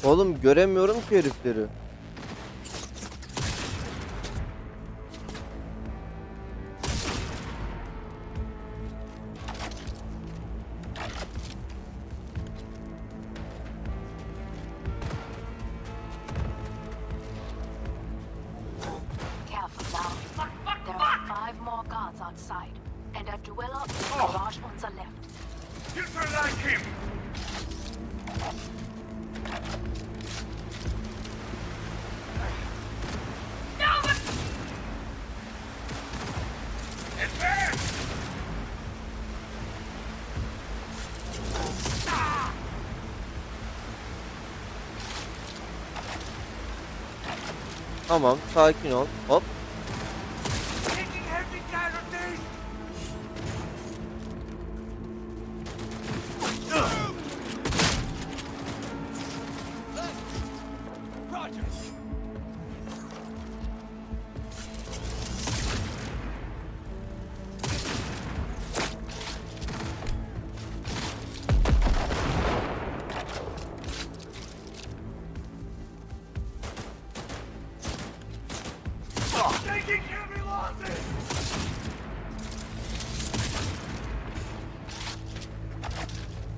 Oğlum göremiyorum ki herifleri. Tamam, sakin ol. Hop.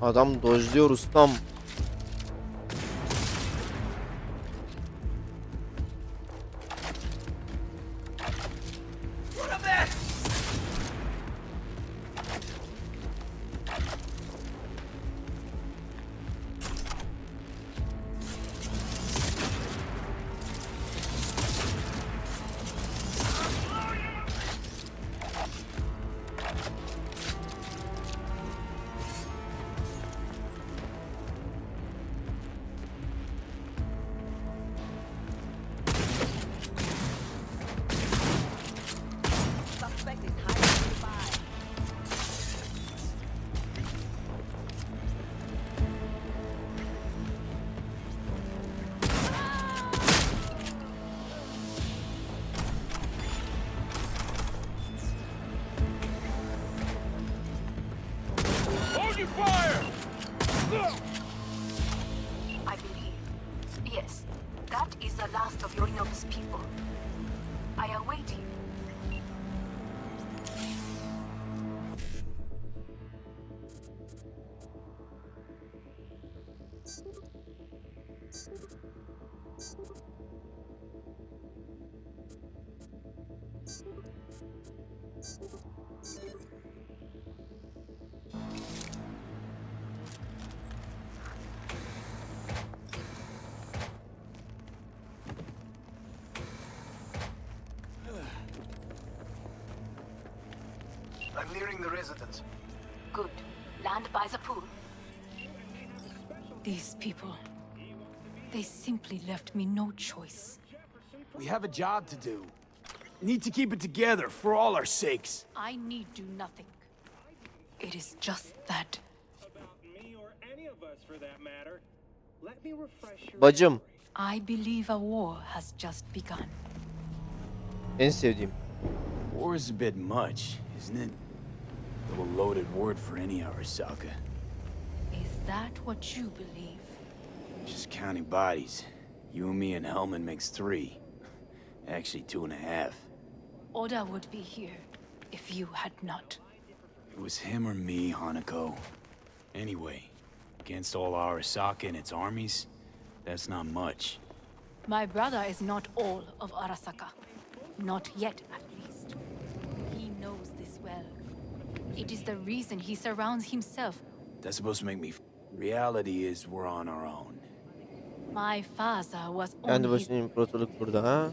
Adam dojluyor ustam. I'm nearing the residence. Good. Land by the pool. These people, they simply left me no choice. We have a job to do. Need to keep it together for all our sakes. I need do nothing. It is just that. Bacım. I believe a war has just begun. En sevdiğim. War is a bit much, isn't it? A little loaded word for any Arasaka. Is that what you believe? Just counting bodies. You and me and Hellman makes 3. Actually 2.5. Oda would be here if you had not. It was him or me, Hanako. Anyway, against all Arasaka and its armies, that's not much. My brother is not all of Arasaka. Not yet, at least. He knows this well. It is the reason he surrounds himself. That's supposed to make me... Reality is we're on our own. My father was Kendi only... başına imparatorluk burada ha.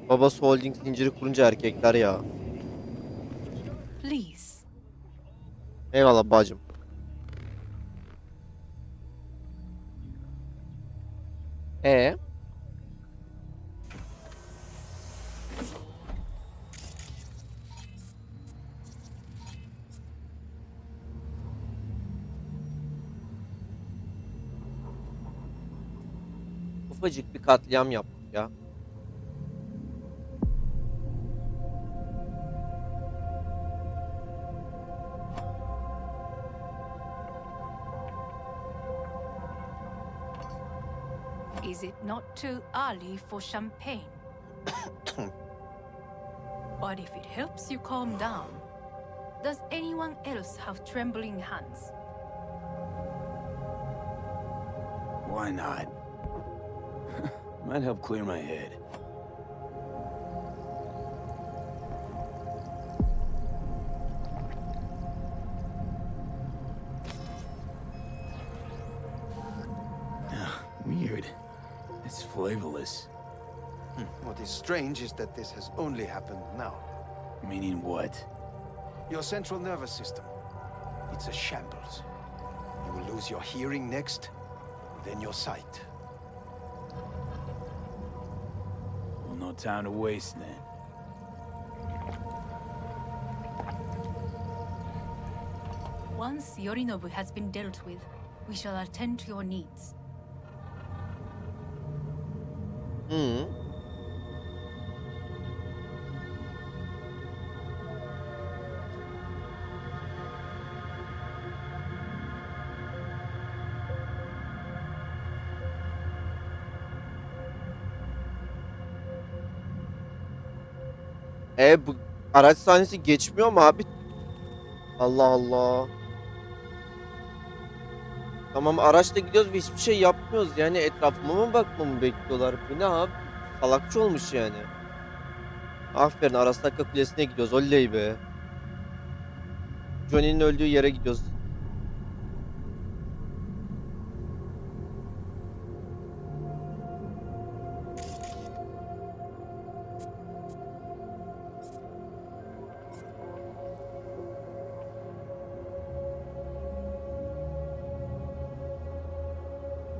Babası holding zinciri kurunca erkekler ya. Please. Eyvallah bacım. ufacık bir katliam yaptık ya. Is it not too early for champagne? But if it helps you calm down, does anyone else have trembling hands? Why not? Might help clear my head. Weird. It's flavorless. What is strange is that this has only happened now. Meaning what? Your central nervous system. It's a shambles. You will lose your hearing next, then your sight. Well, no time to waste then. Once Yorinobu has been dealt with, we shall attend to your needs. Hı. Bu araç sahnesi geçmiyor mu abi? Allah Allah. Tamam araçla gidiyoruz ve hiçbir şey yapmıyoruz. Yani etrafıma mı bakmamı bekliyorlar? Bu ne abi? Salakçı olmuş yani. Aferin Arasaka Kulesi'ne gidiyoruz. Oley be. Johnny'nin öldüğü yere gidiyoruz.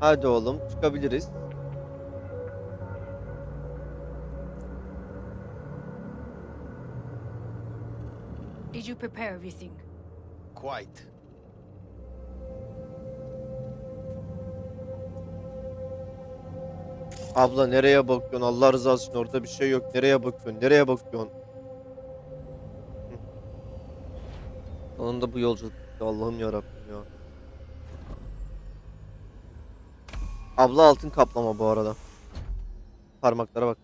Hadi oğlum çıkabiliriz. Did you prepare everything? Quite. Abla nereye bakıyorsun? Allah rızası için orada bir şey yok. Nereye bakıyorsun? Nereye bakıyorsun? Hı. Sonunda bu yolculuk bitti. Allah'ım yarabbim ya. Abla altın kaplama bu arada. Parmaklara bak.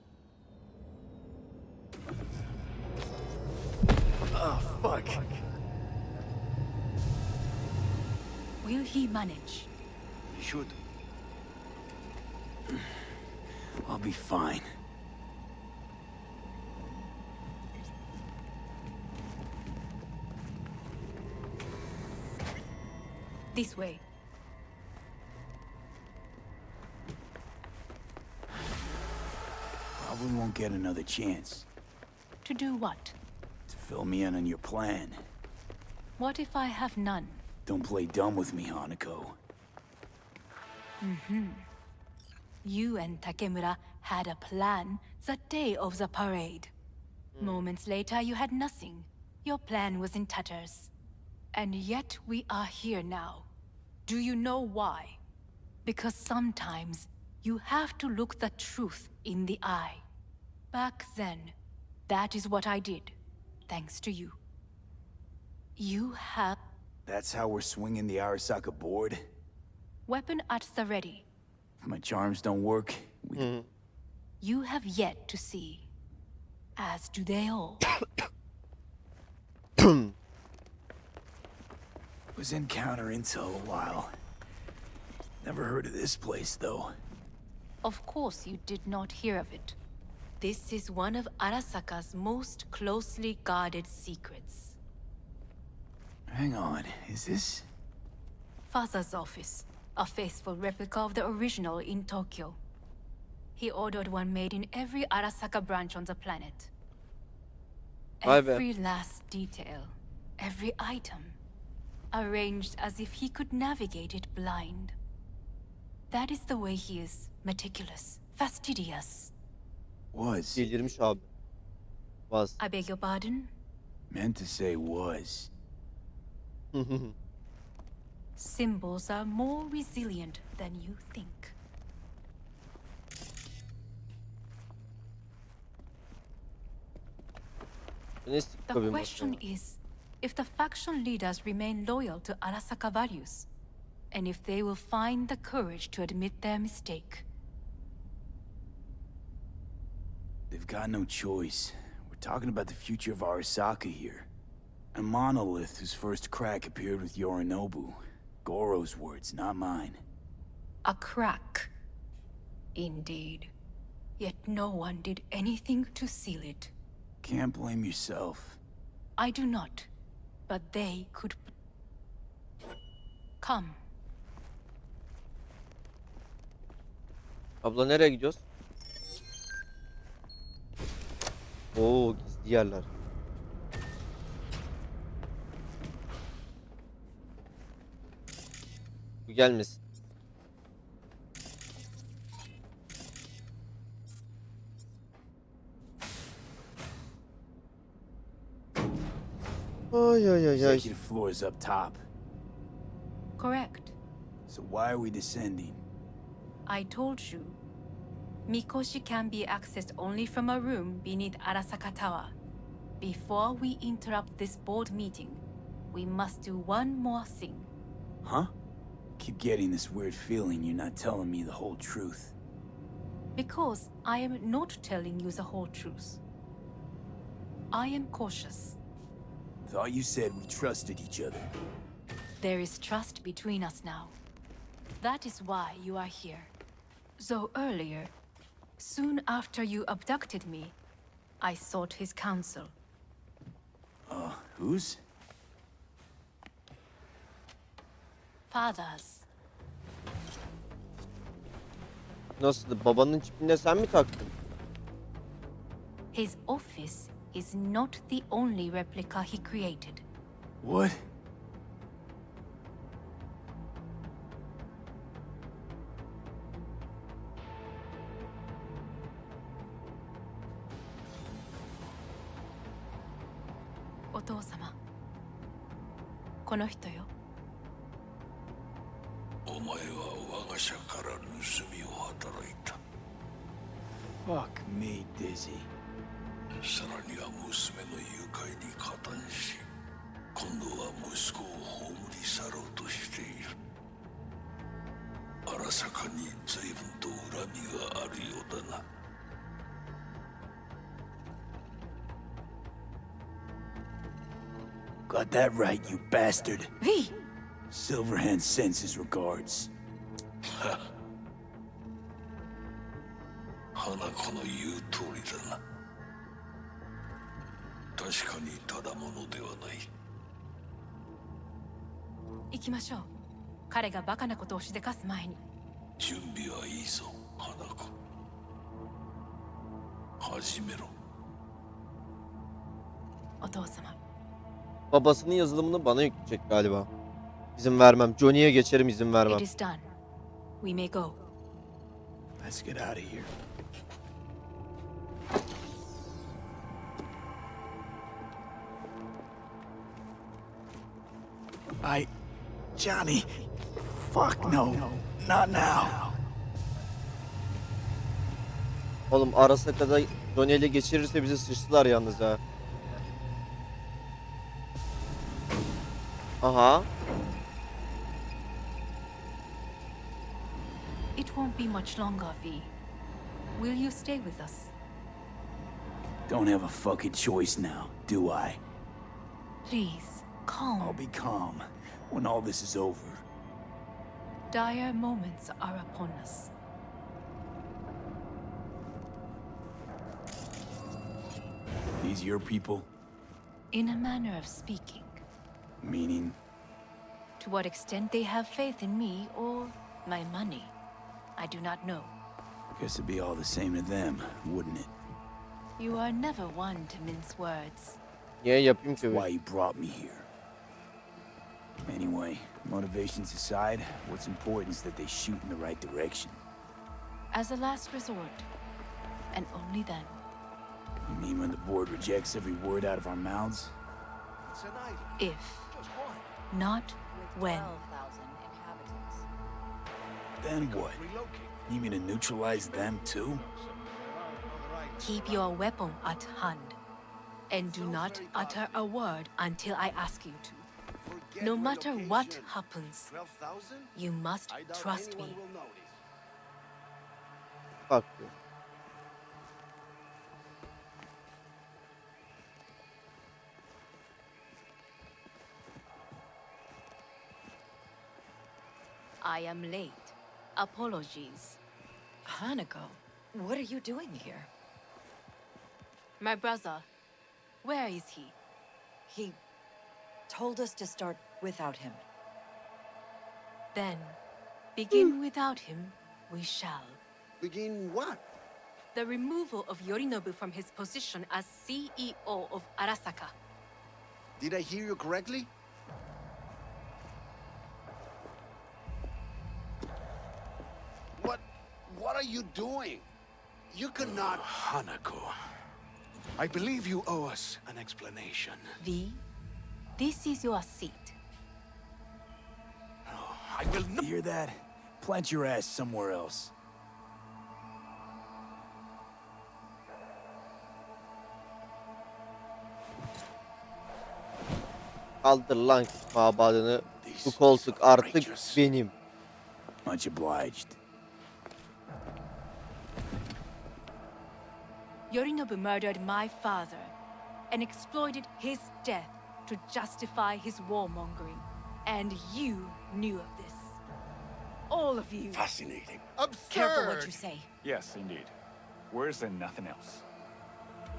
Ah, fuck. Will he manage? You should. I'll be fine. This way. Probably won't get another chance To do what? to fill me in on your plan. What if I have none? Don't play dumb with me, Hanako. You and Takemura had a plan the day of the parade. Moments later, you had nothing. Your plan was in tatters. And yet we are here now. Do you know why? Because sometimes you have to look the truth in the eye. Back then, that is what I did, thanks to you. You have That's how we're swinging the Arasaka board? weapon at the ready. If my charms don't work, we... You have yet to see, as do they all. Was in counter intel a while. Never heard of this place, though. Of course you did not hear of it. This is one of Arasaka's most closely guarded secrets. Hang on, is this... Father's office, a faithful replica of the original in Tokyo. He ordered one made in every Arasaka branch on the planet. Vay be. Every last detail, every item, arranged as if he could navigate it blind. That is the way he is, meticulous, fastidious. Was. Delirmiş abi. Was. I beg your pardon? Meant to say was. Symbols are more resilient than you think. Ne sikik The kabin question bakıyor. is if the faction leaders remain loyal to Arasaka values, and if they will find the courage to admit their mistake. They've got no choice. We're talking about the future of Arasaka here. A monolith whose first crack appeared with Yorinobu. Goro's words, not mine. A crack. Indeed. Yet no one did anything to seal it. Can't blame yourself. I do not. But they could... Come. Abla nereye gidiyoruz? Oo, gizli yerler. Bu gelmesin. Ay ay ay ay. Executive floor is up top. Correct. So why are we descending? I told you. Mikoshi can be accessed only from a room beneath Arasaka Tower. Before we interrupt this board meeting, we must do one more thing. Huh? Keep getting this weird feeling you're not telling me the whole truth. Because I am not telling you the whole truth. I am cautious. Thought you said we trusted each other. There is trust between us now. That is why you are here. Though earlier, soon after you abducted me, I sought his counsel. Whose? Father's. Nasıl? Babanın çipini de sen mi taktın? His office is not the only replica he created. What? Otosama. この人よ。お前は我が社から盗みを働いた。 Fuck me, Dizzy. さらには娘の誘拐に加担し、今度は息子を葬り去ろうとしている。荒坂に随分と恨みがあるようだな。Got that right, you bastard. V! Silverhand sends his regards. 花子の言う通りだな。確かにただものではない。行きましょう。彼がバカなことをしでかす前に。準備はいいぞ、花子。始めろ。お父様。 Babasının yazılımını bana yükleyecek galiba. İzin vermem. Johnny'ye geçerim, izin vermem. It is done. We may go. Let's get out of here. Johnny. Fuck no. Not now. Oğlum Arasaka'da Johnny ile geçirirse bizi sıçtılar yalnız ha. Aha. It won't be much longer, V. Will you stay with us? Don't have a fucking choice now, do I? Please, calm. I'll be calm when all this is over. Dire moments are upon us. These your people? In a manner of speaking. Meaning? To what extent they have faith in me or my money, I do not know. Guess it'd be all the same to them, wouldn't it? You are never one to mince words. Niye yapayım ki? Why you brought me here. Anyway, motivations aside, what's important is that they shoot in the right direction. As a last resort, and only then. You mean when the board rejects every word out of our mouths? It's an island. If, Just one. not when. 12,000 inhabitants. Then what? Relocate. You mean to neutralize them too? Keep your weapon at hand. And do not utter a word until I ask you to. No matter what happens, you must trust me. Bak diyor. I am late. Apologies. Hanako, what are you doing here? My brother, where is he? He told us to start without him. Then, begin without him, we shall. Begin what? The removal of Yorinobu from his position as CEO of Arasaka. Did I hear you correctly? What are you doing? You cannot... Hanako, I believe you owe us an explanation. V, this is your seat. I will not. Hear that? Plant your ass somewhere else. Kaldır lan mabadını. Bu koltuk artık benim. Much obliged. Yorinobu murdered my father and exploited his death to justify his warmongering. And you knew of this. All of you. Fascinating. Absurd! Careful what you say. Yes, indeed. Worse than nothing else.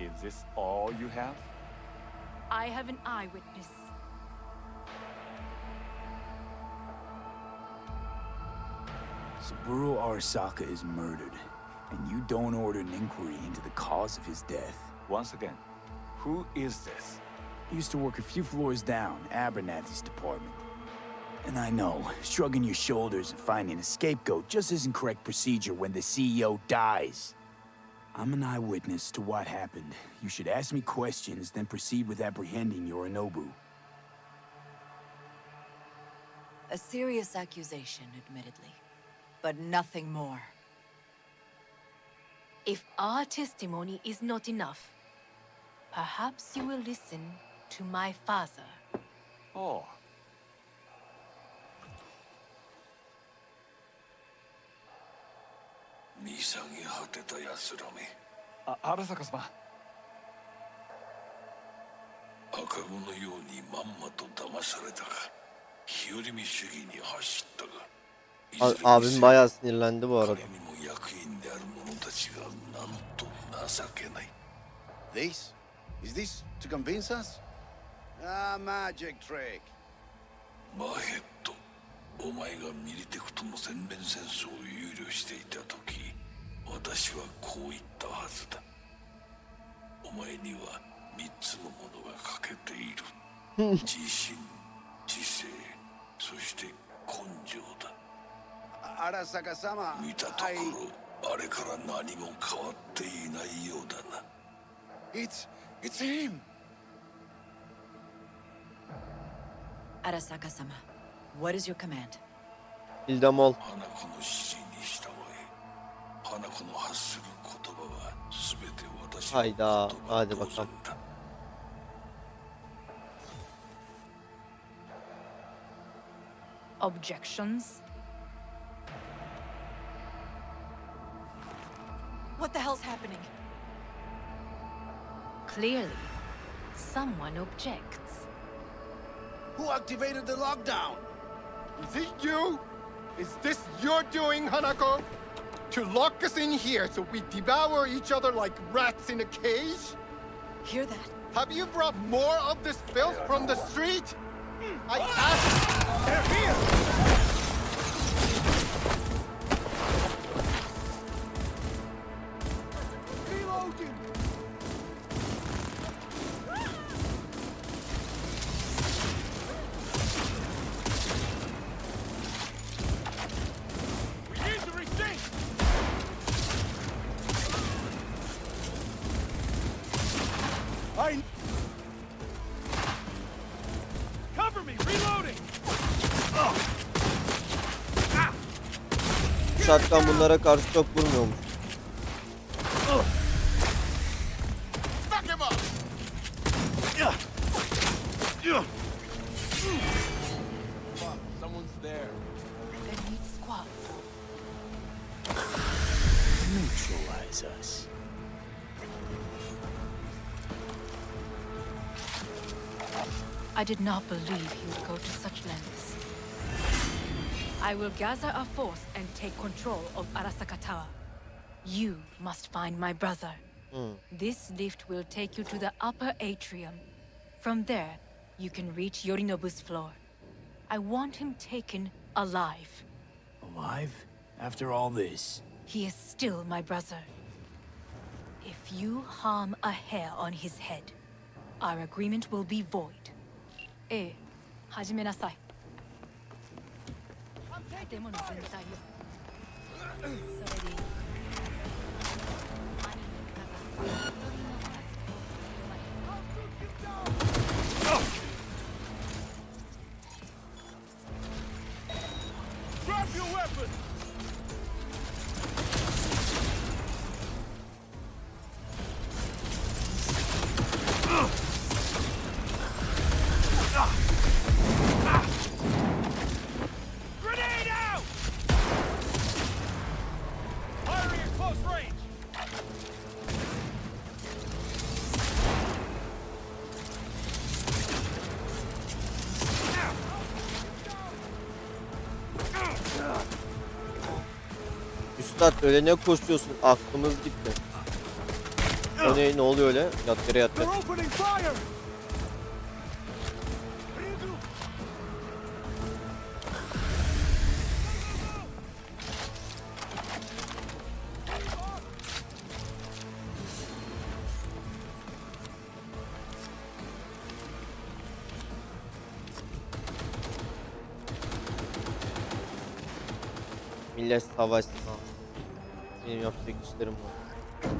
Is this all you have? I have an eyewitness. Saburo Arasaka is murdered, and you don't order an inquiry into the cause of his death. Once again, who is this? He used to work a few floors down, Abernathy's department. And I know, shrugging your shoulders and finding a scapegoat just isn't correct procedure when the CEO dies. I'm an eyewitness to what happened. You should ask me questions, then proceed with apprehending Yorinobu. A serious accusation, admittedly. But nothing more. If our testimony is not enough, perhaps you will listen to my father. Oh, 미상이 헛되다 야스라미. Arasaka-sama. 赤子のようにまんまと騙されたが、日和見主義に走ったが、いずれにせよ Abim bayağı sinirlendi bu arada. 彼にも役員である者たちがなんと情けない。This? Is this to convince us? Ah, magic trick. マヘッド、お前がミリテクとの全面戦争を憂慮していた時、私はこう言ったはずだ。お前には3つのものが欠けている。自信、知性、そして根性だ。 Arasaka-sama, 見たところ、あれから何も変わっていないようだな。It's him. Arasaka-sama, what is your command? Bildem ol. 花子の指示に従え。花子の発する言葉は全て私の言 Hayda. 葉 Hadi 同 bakalım. 然だ。 Objections? What the hell's happening? Clearly, someone objects. Who activated the lockdown? Is it you? Is this your doing, Hanako? To lock us in here so we devour each other like rats in a cage? Hear that? Have you brought more of this filth from the street? I asked... They're here! Reloading! We need to resist! Cover me! Reloading! Shotgun bunlara karşı çok vurmuyormuş. Fuck him up! Someone's there. Then meet squads. Neutralize us. I did not believe he would go to such lengths. I will gather a force and take control of Arasaka Tower. You must find my brother. This lift will take you to the upper atrium. From there, you can reach Yorinobu's floor. I want him taken alive. Alive? After all this? He is still my brother. If you harm a hair on his head, our agreement will be void. 始めなさい。建物全体を。それでいい。 Drop your weapon! Grenade out! Firing at close range! Üstad öyle ne koşuyorsun? Aklımız gitti. O ne? Ne oluyor öyle? Yat yere yat yat. They're opening fire! Millet savaşsın. Benim yapacak işlerim var.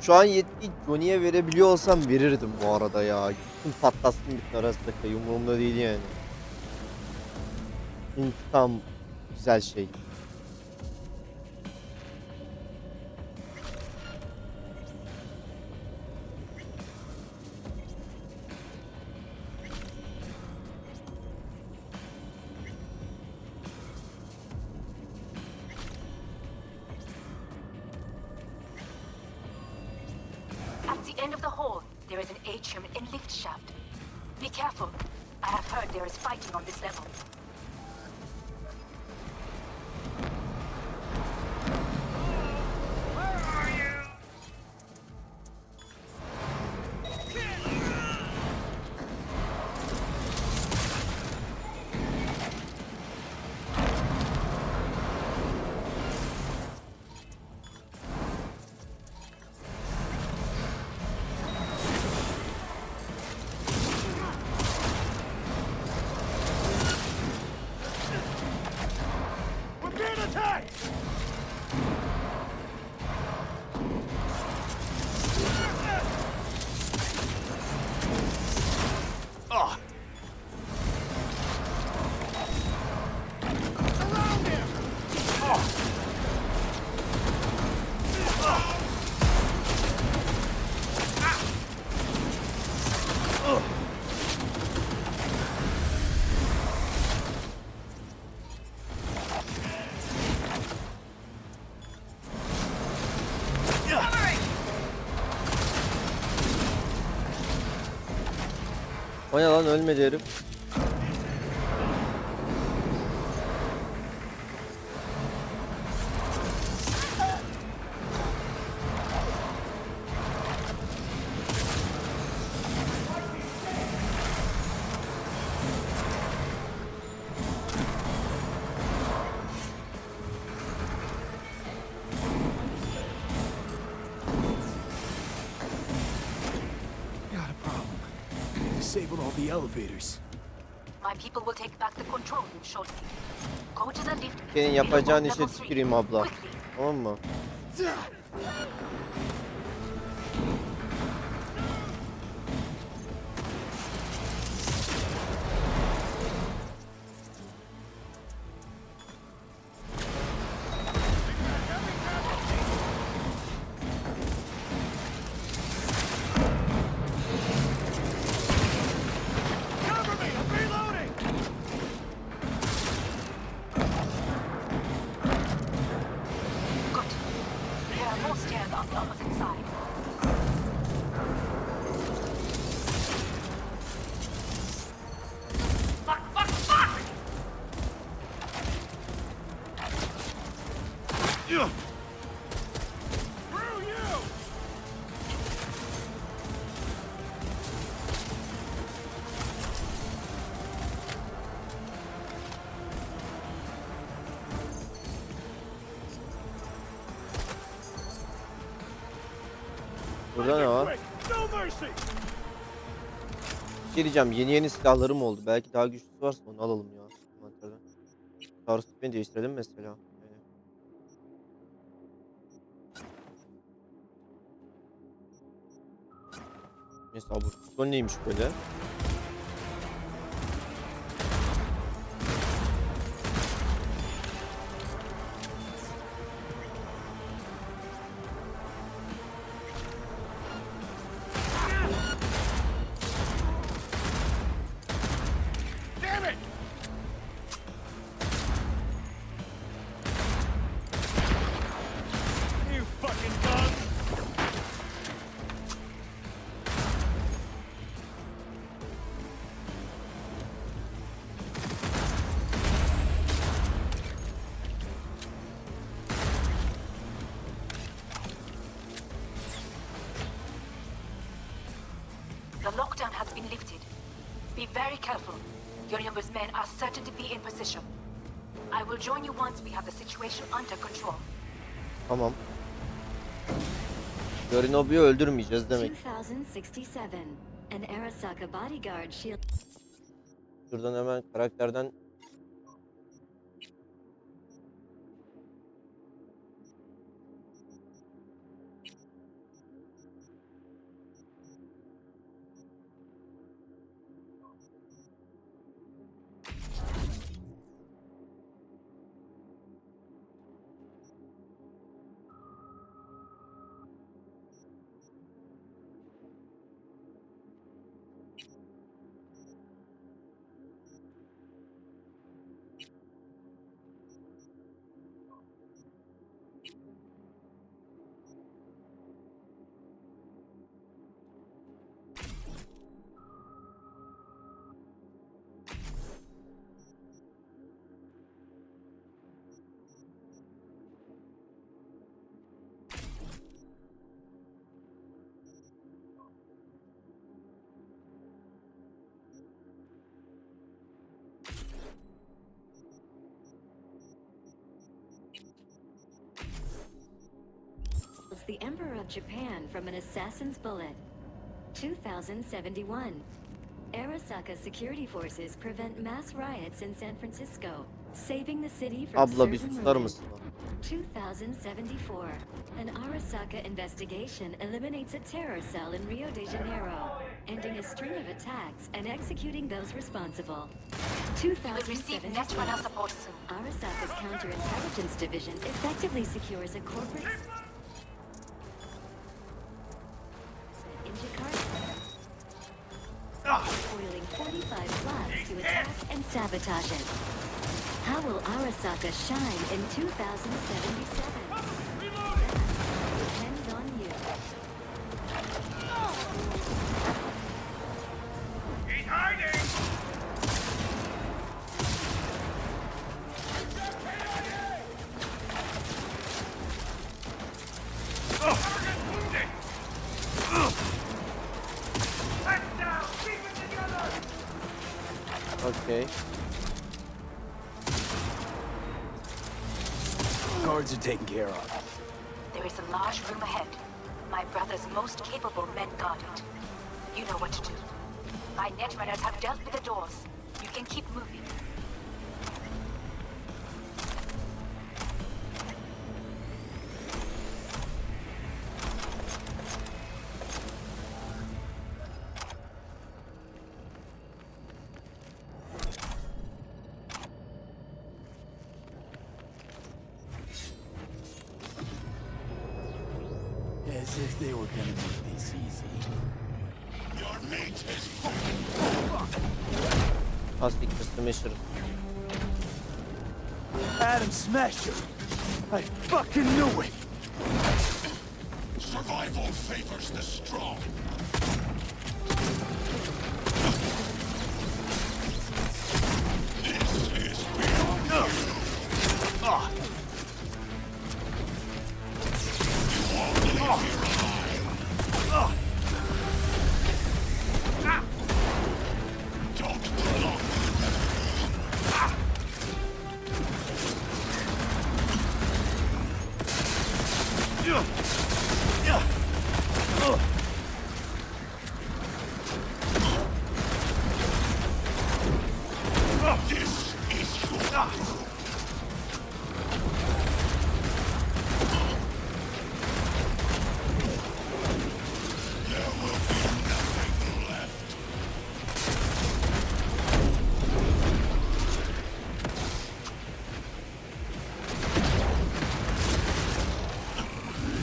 Şu an yetkiyi Johnny'ye verebiliyor olsam verirdim bu arada ya. Gittim patlasın bütün arasındaki umurumda değil yani. İntikam güzel şey. At the end of the hall, there is an atrium and lift shaft. Be careful. I have heard there is fighting on this level. We're being attacked! Around him! O ne lan, ölmedi herif. Got a problem. Disabled all the elevators. My people will take back the control room shortly. Go to the lift. Senin yapacağın işe Level three. tüküreyim abla. Quickly. Tamam mı? Burada ne var? Bir şey diyeceğim. Yeni silahlarım oldu. Belki daha güçlüsü varsa onu alalım ya. Envanterden. Taarruz tipini değiştirelim mesela. Yani. Neyse bu pistol neymiş böyle? The lockdown has been lifted. Be very careful. Your numbers men are certain to be in position. I will join you once we have the situation under control. Tamam. Yorinobu'yu öldürmeyeceğiz demek. 2067. An Arasaka bodyguard shield. Şuradan hemen karakterden The Emperor of Japan from an assassin's bullet. 2071. Arasaka security forces prevent mass riots in San Francisco, saving the city from abla bir certain susar ruin. mısın? 2074. An Arasaka investigation eliminates a terror cell in Rio de Janeiro, ending a string of attacks and executing those responsible. You will receive Netrunner 2076. support soon. Arasaka's counterintelligence division effectively secures a corporate in Jakarta, spoiling 45 plots to attack and sabotage it. How will Arasaka shine in 2077? Depends on you. He's hiding! Okay. Guards are taken care of. There is a large room ahead. My brother's most capable men guard it. You know what to do. My netrunners have dealt with the doors. You can keep moving. As if they were gonna make this easy. Your mate has Plastik Smasher. Adam Smasher! I fucking knew it! survival favors the strong. This is beyond you. You won't leave here alive. Don't prolong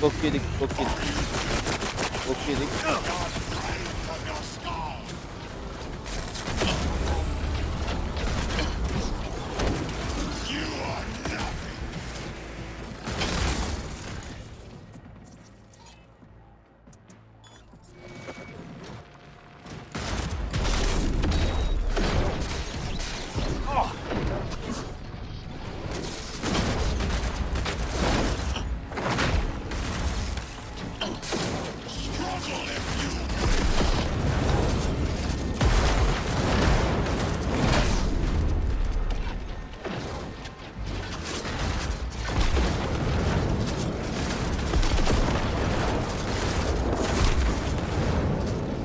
Çok yedik, çok yedik. Çok yedik.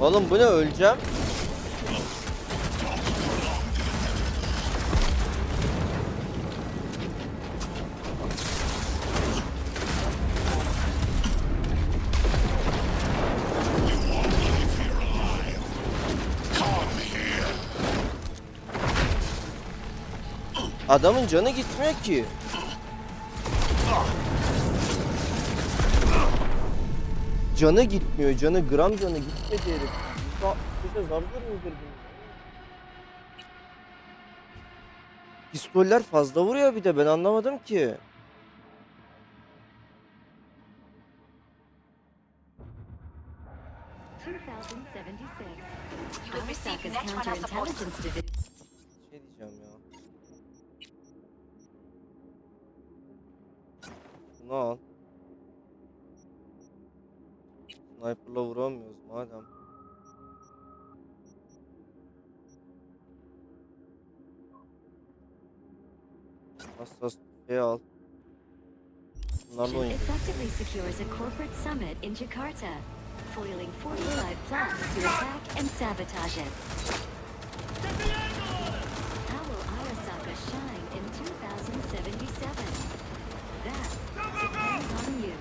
Oğlum bu ne, öleceğim? Adamın canı gitmiyor ki. Canı gitmiyor, gram canı gitmedi herif. Bize zar zor indirdim. Pistoller fazla vuruyor bir de, ben anlamadım ki. Şey diyeceğim ya. Bunu al. Sniper'la vuramıyoruz madem. Hassas şey al. Bunlarla oynayalım. Effectively secures a corporate summit in Jakarta, foiling 45 plots to attack and sabotage it. How will Arasaka shine in 2077? That depends on you.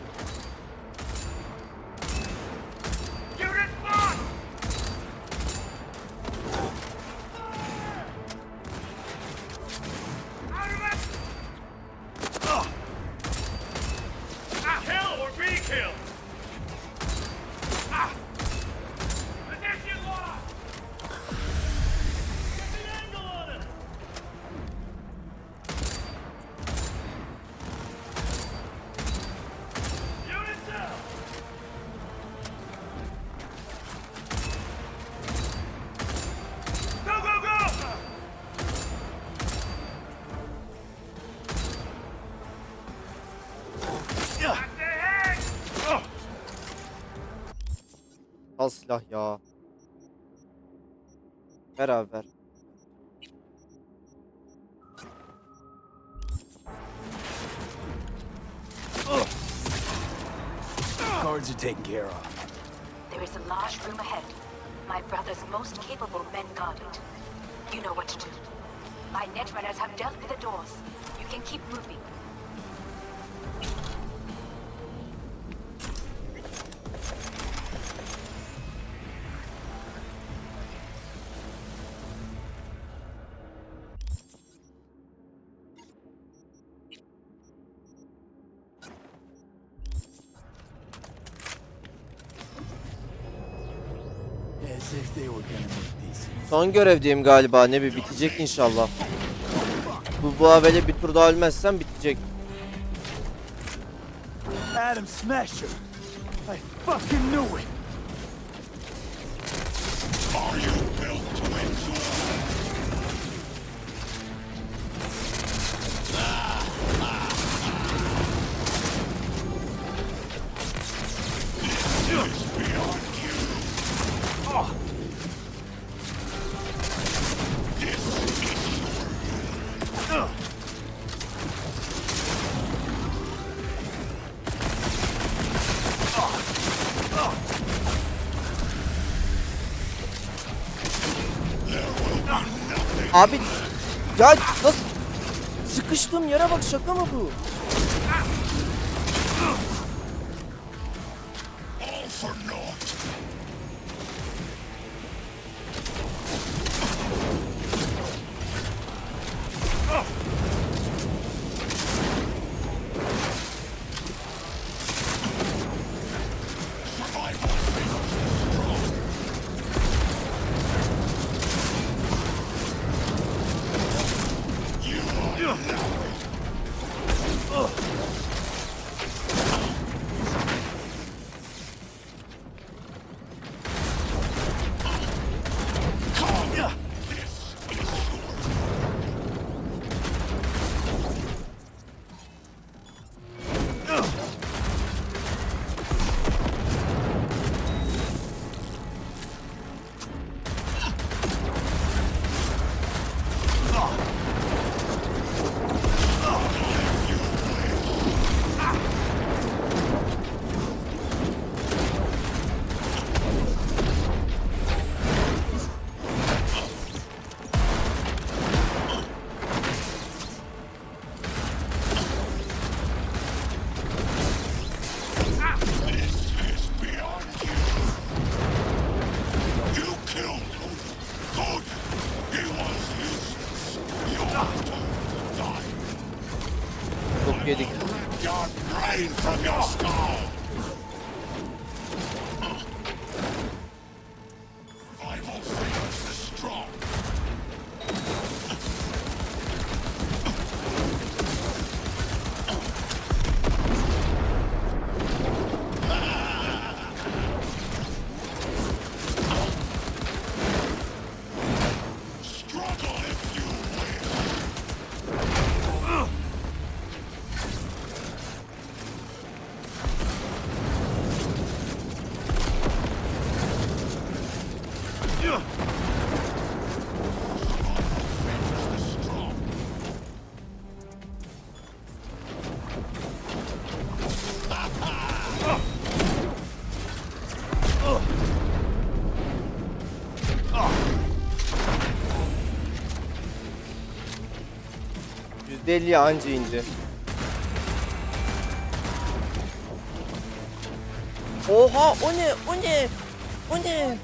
Al silah ya. Beraber. Guards are taken care of. There is a large room ahead. My brother's most capable men guard it. You know what to do. My netrunners have dealt with the doors. You can keep moving. As if they were gonna make these. Son görevdeyim galiba, ne bir bitecek inşallah. Bu havele bir tur daha ölmezsem bitecek. Adam Smasher! I fucking knew it! Are you built to endure? This is beyond you. This is your... Abi ya nasıl sıkıştığım yere bak, şaka mı bu? All for naught. yedik. Your brain from your skull! Rival favors the strong. Struggle if you wish. %50 anca indi. Oha, o ne? O ne? O ne?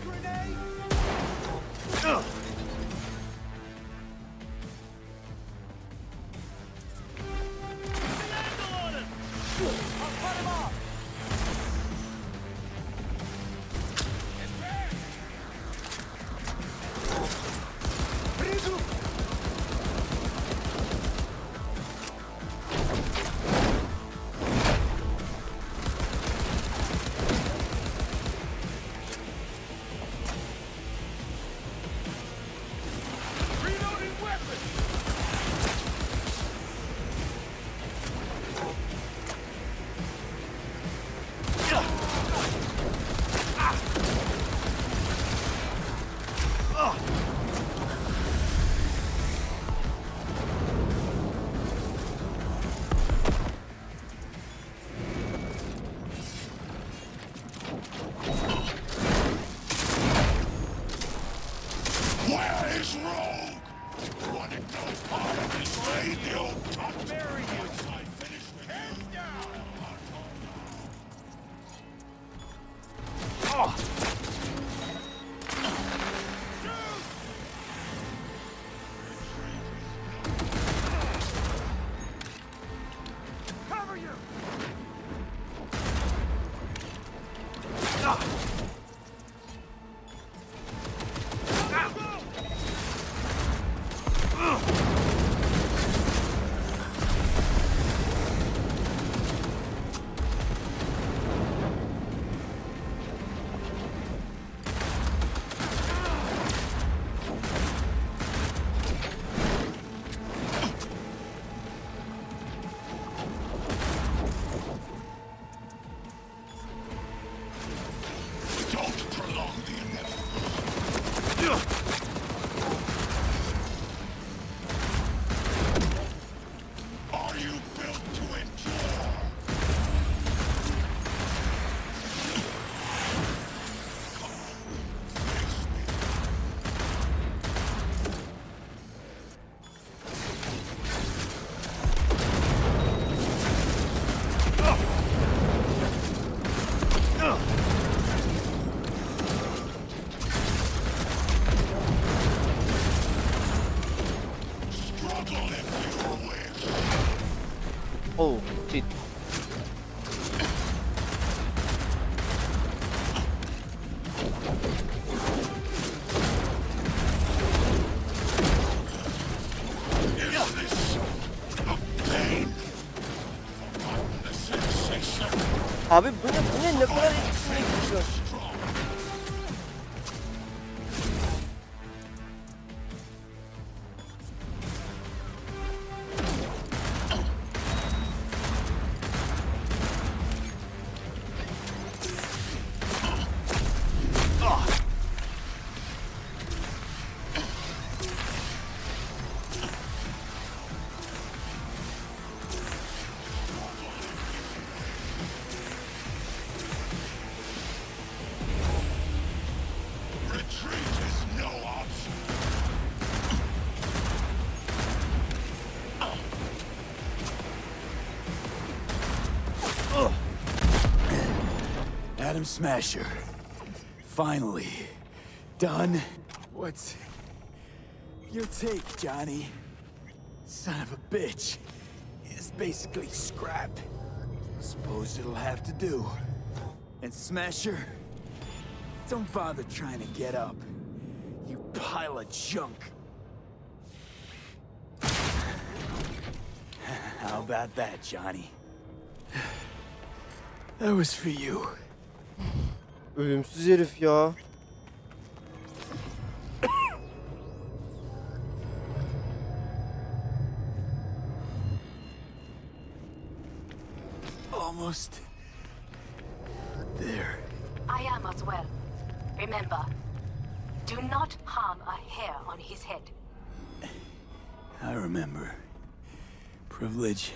Where is Rogue? Wanted no part of his radio touch. Once I finish with you. Cover you! Don't prolong the inevitable. Are you built to endure? Face me. Struggle if you wish. Oh shit. Is this a pain? A sensation? Abi bu ne? Bu ne? Ne kadar etkisine gidiyor? Strong. Retreat is no option. Adam Smasher. Finally. Done. What's your take, Johnny? Son of a bitch. is basically scrap. Suppose it'll have to do. And Smasher, don't bother trying to get up. You pile of junk. How about that, Johnny? That was for you. Ölümsüz herif ya. Almost there. I am as well. Remember, do not harm a hair on his head. I remember. Privilege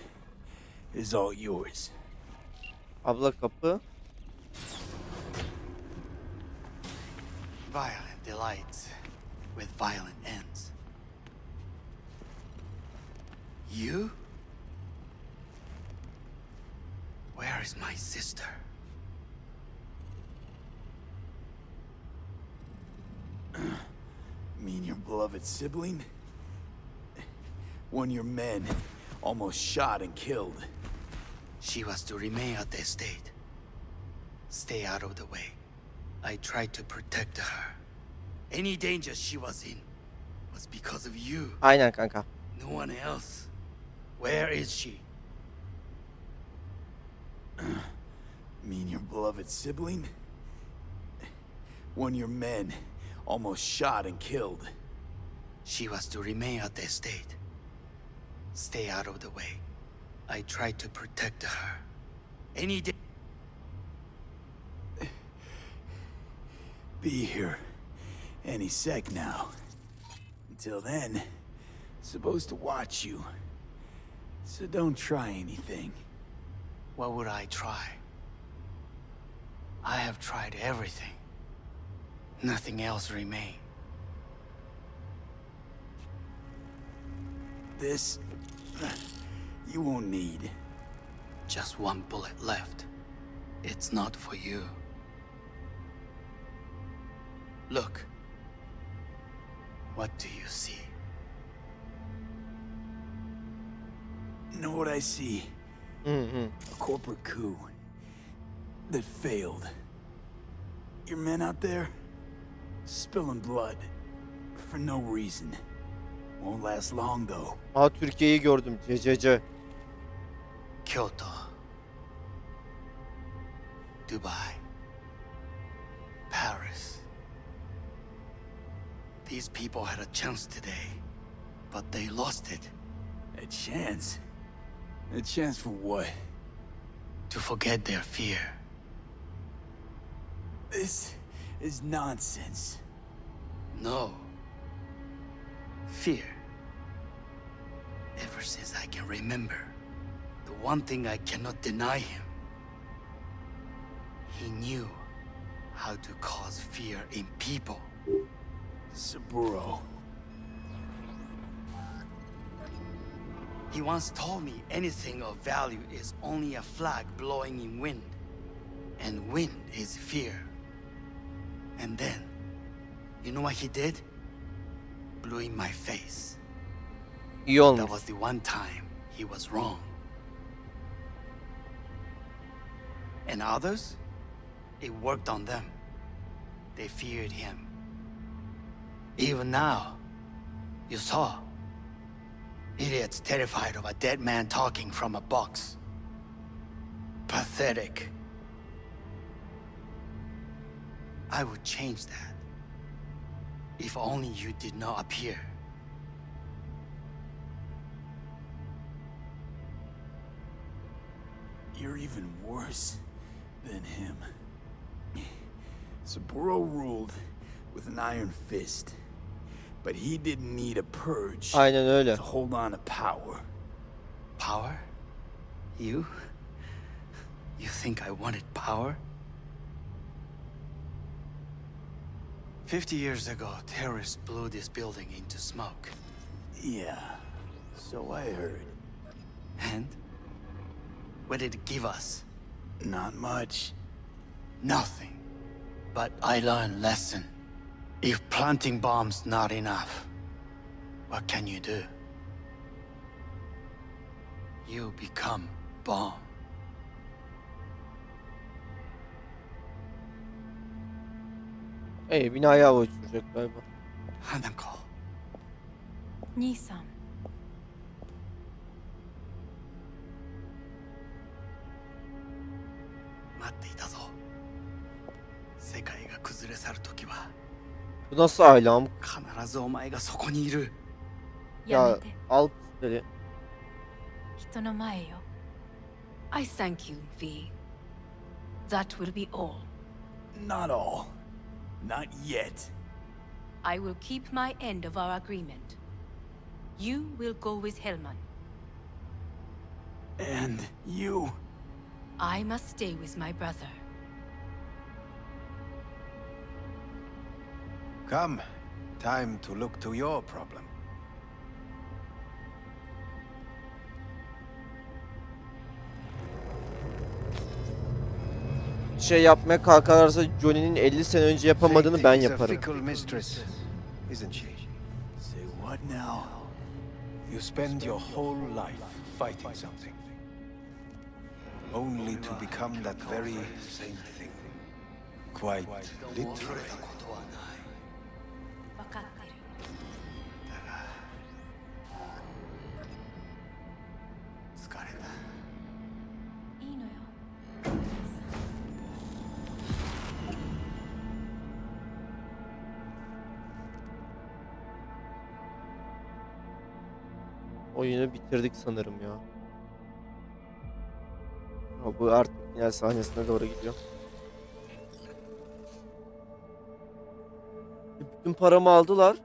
is all yours. Abla kapı. Violent delights with violent ends. You? Where is my sister? Mean your beloved sibling? One of your men almost shot and killed. She was to remain at the estate. Stay out of the way. I tried to protect her. Any danger she was in was because of you. Aynen kanka. No one else. Where is she? Mean your beloved sibling? One of your men almost shot and killed. She was to remain at the estate. Stay out of the way. I tried to protect her. Any day. Be here any sec now. Until then, supposed to watch you. So don't try anything. What would I try? I have tried everything. Nothing else remains. This you won't need. Just one bullet left. It's not for you. Look. What do you see? Know what I see? A corporate coup that failed. Your men out there spilling blood for no reason. Won't last long though. Aa, Türkiye'yi gördüm. CCC. Kyoto. Dubai. Paris. These people had a chance today, but they lost it. A chance? A chance for what? To forget their fear. This is nonsense. No. Fear. Ever since I can remember, the one thing I cannot deny him. He knew how to cause fear in people. Saburo. He once told me anything of value is only a flag blowing in wind. And wind is fear. And then, you know what he did? Blew in my face. İyi olmuş. That was the one time he was wrong. And others? It worked on them. They feared him. Even now, you saw. Idiots terrified of a dead man talking from a box. Pathetic. I would change that. If only you did not appear. You're even worse than him. Saburo ruled with an iron fist, but he didn't need a purge Aynen öyle. to hold on to power. Power? You? You think I wanted power? 50 years ago, terrorists blew this building into smoke. Yeah, so I heard. And? What did it give us? Not much. Nothing. But I learned lesson. If planting bombs not enough, what can you do? you become bomb. Binayı hava uçuracak galiba. Hanako. 兄さん 待っていたぞ。世界が崩れ去る時は Bu nasıl aile amk? 必ずお前がそこにいる。やめ Ya て al pistoli. 人の前よ I thank you, V. That will be all. Not all. Not yet. I will keep my end of our agreement. You will go with Hellman. And you. I must stay with my brother. Come. Time to look to your problem. Bir şey yapmaya kalkarlarsa Johnny'nin 50 sene önce yapamadığını ben Fate is a yaparım. fickle mistress, isn't she? Say what now? You spend your whole life fighting something, only to become that very same thing. Quite literally. 分かってる 疲れた。いいのよ Oyunu bitirdik sanırım ya. Bu artık final sahnesine doğru gidiyor. Bütün paramı aldılar.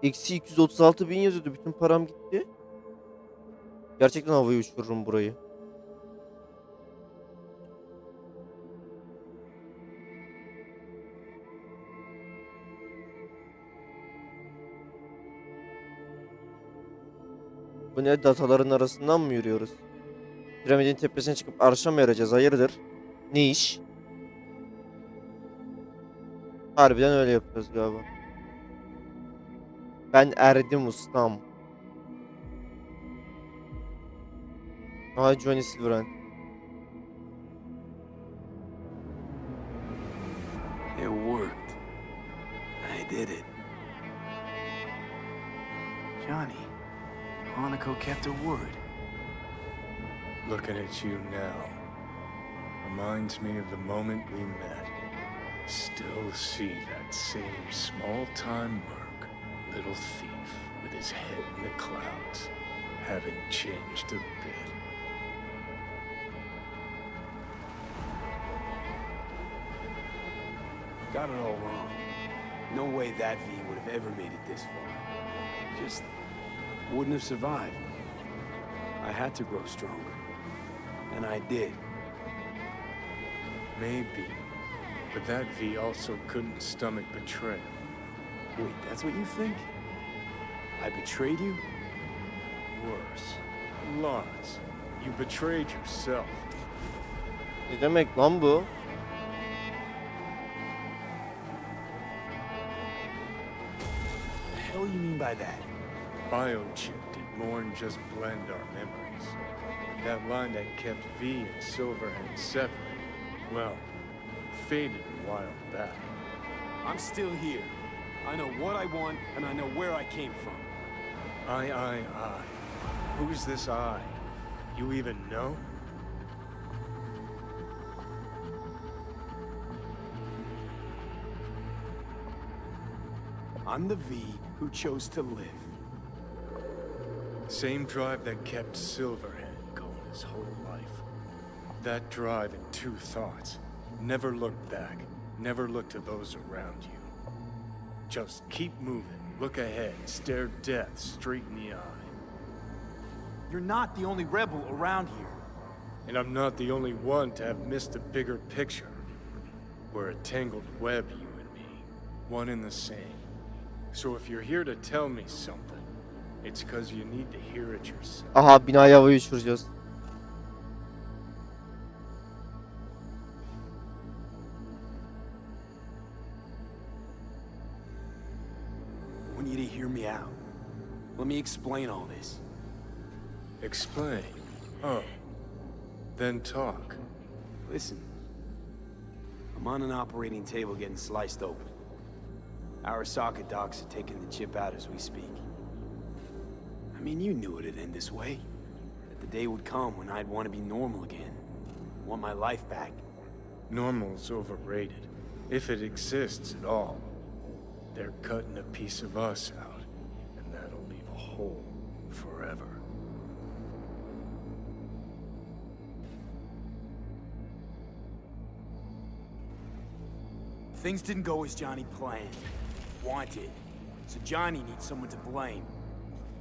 Eksi 236 bin yazıyordu. Bütün param gitti. Gerçekten havaya uçururum burayı. Bu ne? Dataların arasından mı yürüyoruz? Piramidin tepesine çıkıp arşa mı yarayacağız? Hayırdır? Ne iş? Harbiden öyle yapıyoruz galiba. Ben erdim ustam. Aha Johnny Silverhand. It worked. I did it. Johnny, Hanako kept her word. Looking at you now reminds me of the moment we met. Still see that same small-time merc, little thief with his head in the clouds. Haven't changed a bit. Got it all wrong. No way that V would have ever made it this far. Just wouldn't have survived. I had to grow stronger. And I did. Maybe. But that V also couldn't stomach betrayal. Wait, that's what you think? I betrayed you? Worse. Lots. You betrayed yourself. Ne demek lan bu? The hell you mean by that? Biochip did more than just blend our memories. That line that kept V and Silverhand separate, well, faded a while back. I'm still here. I know what I want, and I know where I came from. I. Who's this I? You even know? I'm the V who chose to live. Same drive that kept Silverhand going his whole life. That drive and two thoughts. Never look back. Never look to those around you. Just keep moving. Look ahead. Stare death straight in the eye. You're not the only rebel around here. And I'm not the only one to have missed the bigger picture. We're a tangled web, you and me. One and the same. So if you're here to tell me something, it's because you need to hear it yourself. Aha binayı havaya uçuracağız. When you you to hear me out. Let me explain all this. Explain. Oh. Then talk. Listen. I'm on an operating table getting sliced open. Arasaka docs are taking the chip out as we speak. I mean, you knew it'd end this way. That the day would come when I'd want to be normal again. Want my life back. Normal's overrated. If it exists at all. They're cutting a piece of us out, and that'll leave a hole forever. Things didn't go as Johnny planned. Wanted. So Johnny needs someone to blame.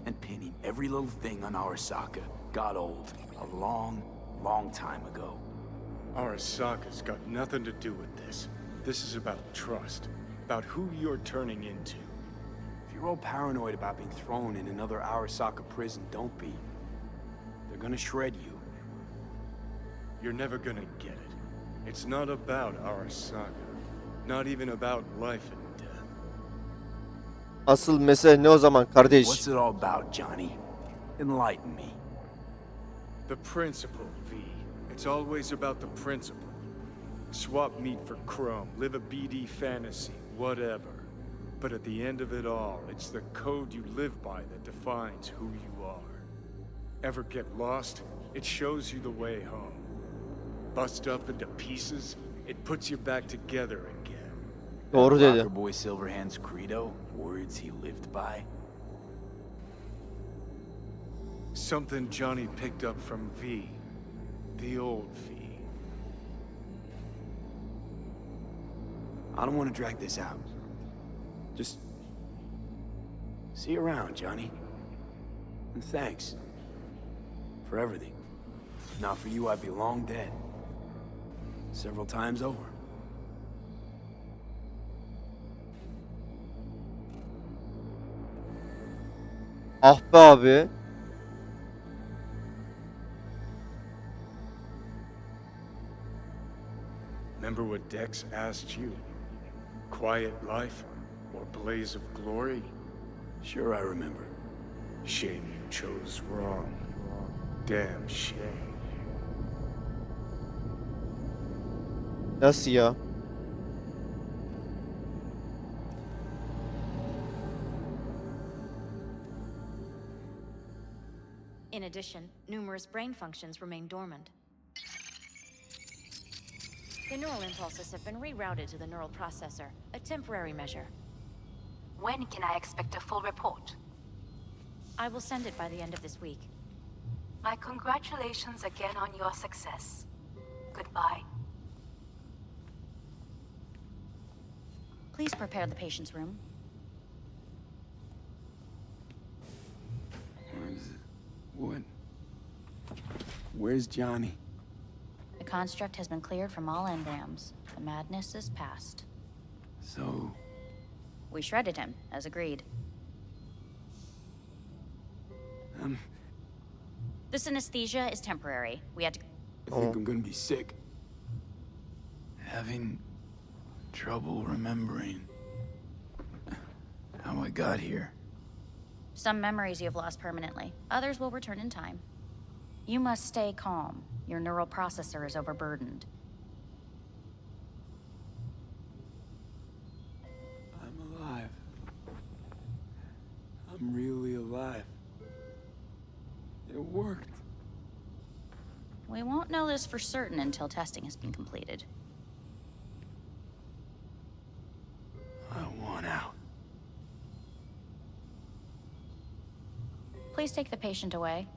And pinning every little thing on Arasaka got old a long, long time ago. Arasaka's got nothing to do with this. This is about trust. About who you're turning into. If you're all paranoid about being thrown in another Arasaka prison, don't be. They're gonna shred you. You're never gonna get it. It's not about Arasaka. Not even about life and death. Asıl mesele ne o zaman kardeş? What's it all about, Johnny? Enlighten me. The principle, V. It's always about the principle. Swap meat for chrome, live a BD fantasy, whatever. But at the end of it all, it's the code you live by that defines who you are. Ever get lost? It shows you the way home. Bust up into pieces, it puts you back together again. Doğru dedi. Rocker Boy Silverhand's credo, words he lived by. Something Johnny picked up from V. The old V. I don't want to drag this out. Just see you around, Johnny. And thanks for everything. If not for you, I'd be long dead. Several times over. Ah be abi. Remember what Dex asked you? Quiet life or blaze of glory? Sure, I remember. Shame you chose wrong. Damn shame. Nasıl ya? In addition, numerous brain functions remain dormant. The neural impulses have been rerouted to the neural processor, a temporary measure. When can I expect a full report? I will send it by the end of this week. My congratulations again on your success. Goodbye. Please prepare the patient's room. What? Where's Johnny? The construct has been cleared from all engrams. The madness is past. So... We shredded him, as agreed. The synesthesia is temporary. We had to... I think I'm gonna be sick. Having trouble remembering how I got here. Some memories you have lost permanently. Others will return in time. You must stay calm. Your neural processor is overburdened. I'm alive. I'm really alive. It worked. We won't know this for certain until testing has been completed. I want out. Please take the patient away.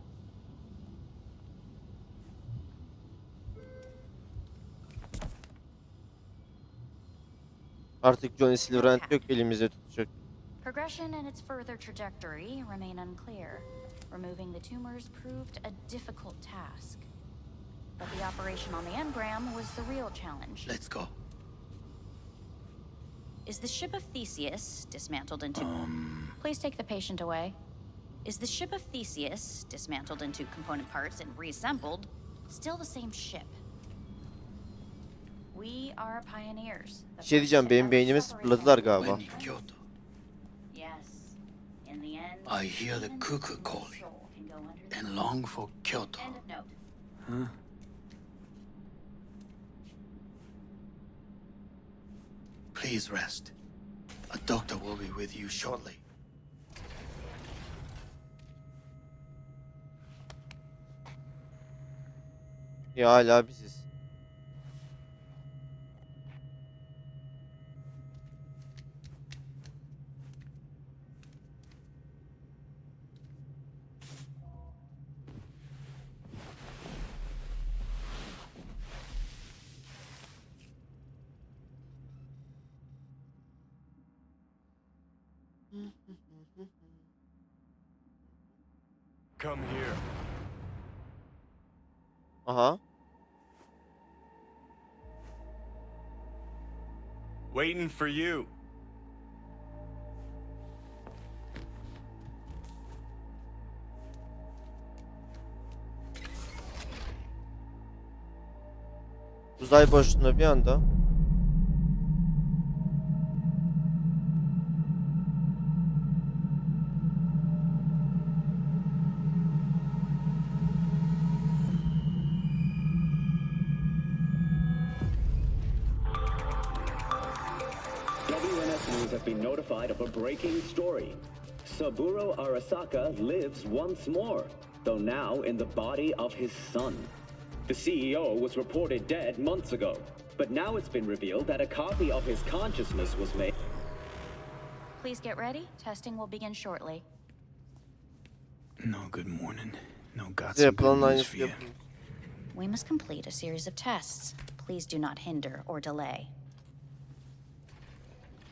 Artık Johnny Silverhand yok, elimizde tutacak. Progression and its further trajectory remain unclear. Removing the tumors proved a difficult task. But the operation on the engram was the real challenge. Let's go. Is the ship of Theseus dismantled into... Please take the patient away. Is the ship of Theseus dismantled into component parts and reassembled still the same ship? We are pioneers. Bir şey diyeceğim, benim beynimi sıfırladılar galiba. When Kyoto. Yes. I hear the cuckoo calling and long for Kyoto. Huh? Please rest. A doctor will be with you shortly. Ya hala biziz. Come here. Aha. Waiting for you. Uzay boşluğunda bir anda. WNS News has been notified of a breaking story. Saburo Arasaka lives once more, though now in the body of his son. The CEO was reported dead months ago, but now it's been revealed that a copy of his consciousness was made. Please get ready. Testing will begin shortly. No good morning. No got Size some good yapılanın news aynısı for you. yapılmış. We must complete a series of tests. Please do not hinder or delay.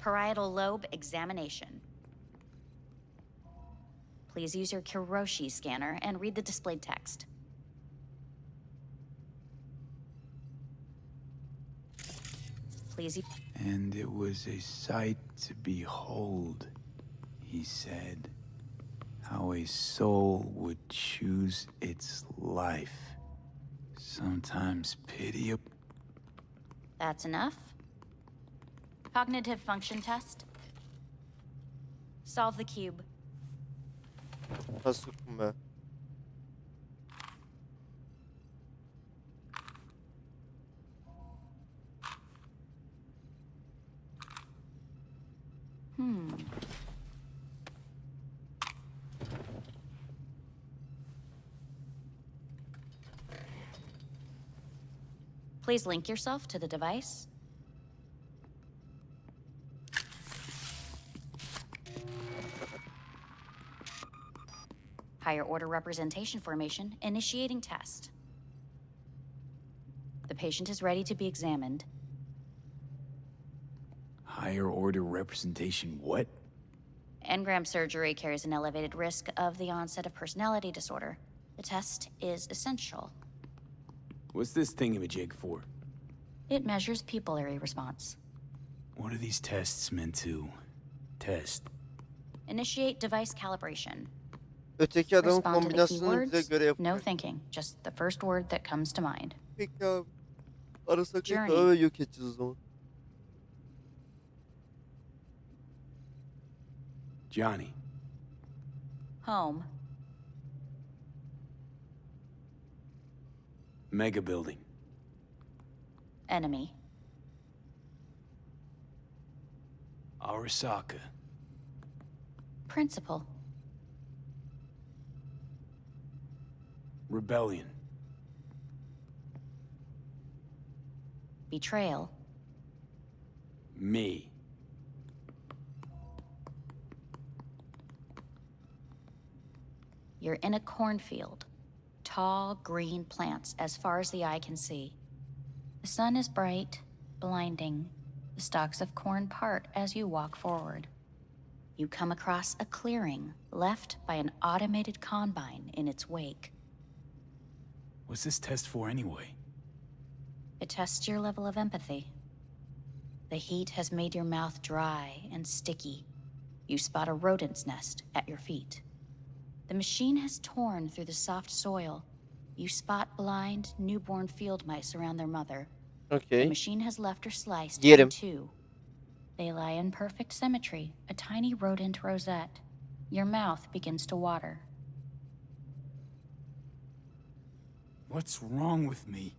Parietal lobe examination. Please use your Kiroshi scanner and read the displayed text. Please. And it was a sight to behold, he said, how a soul would choose its life. Sometimes pity. That's enough. Cognitive function test. Solve the cube. Tasıkum be. Please link yourself to the device. Higher order representation formation, initiating test. The patient is ready to be examined. Higher order representation, what? Engram surgery carries an elevated risk of the onset of personality disorder. The test is essential. What's this thingamajig for? It measures pupillary response. What are these tests meant to test? Initiate device calibration. Öteki adamın Respond to the kombinasyonunu bize keywords. göre yapıyor. No thinking, just the first word that comes to mind. Peki abi. Arasak Journey. öyle yok edeceğiz o zaman. Johnny. Home. Mega building. Enemy. Arasaka. Principal. Rebellion. Betrayal. Me. You're in a cornfield. Tall, green plants as far as the eye can see. The sun is bright, blinding. The stalks of corn part as you walk forward. You come across a clearing left by an automated combine in its wake. What's this test for anyway? It tests your level of empathy. The heat has made your mouth dry and sticky. You spot a rodent's nest at your feet. The machine has torn through the soft soil. You spot blind, newborn field mice around their mother. Okay. The machine has left her sliced Yerim. in two. They lie in perfect symmetry, a tiny rodent rosette. Your mouth begins to water. What's wrong with me?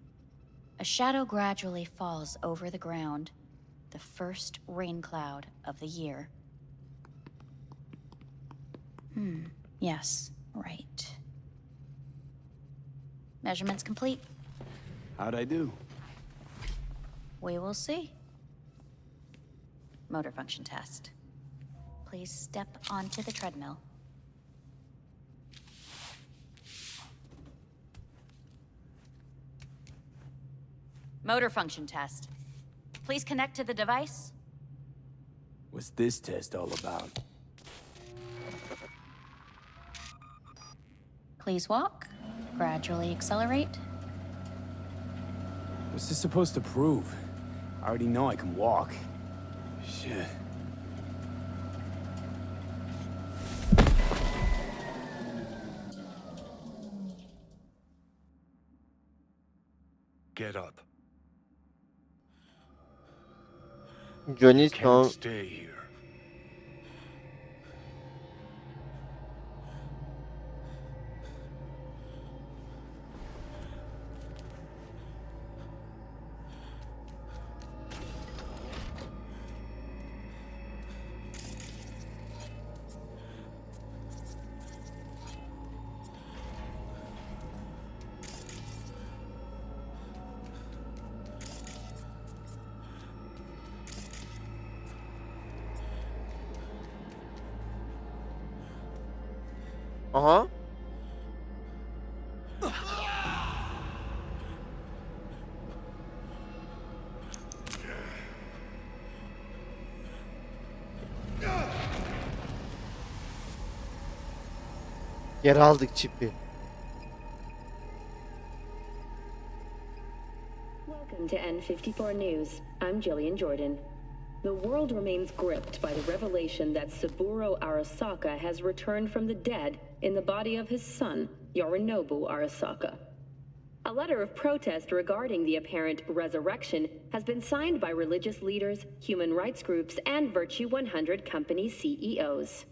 A shadow gradually falls over the ground, the first rain cloud of the year. Yes, right. Measurements complete. How'd I do? We will see. Motor function test. Please step onto the treadmill. Motor function test. Please connect to the device. What's this test all about? Please walk. Gradually accelerate. What's this supposed to prove? I already know I can walk. Shit. Get up. Johnny Can't tamam. stay here. Aha. Geri aldık çipi. Welcome to N54 News. I'm Jillian Jordan. The world remains gripped by the revelation that Saburo Arasaka has returned from the dead in the body of his son, Yorinobu Arasaka. A letter of protest regarding the apparent resurrection has been signed by religious leaders, human rights groups, and Virtue 100 company CEOs.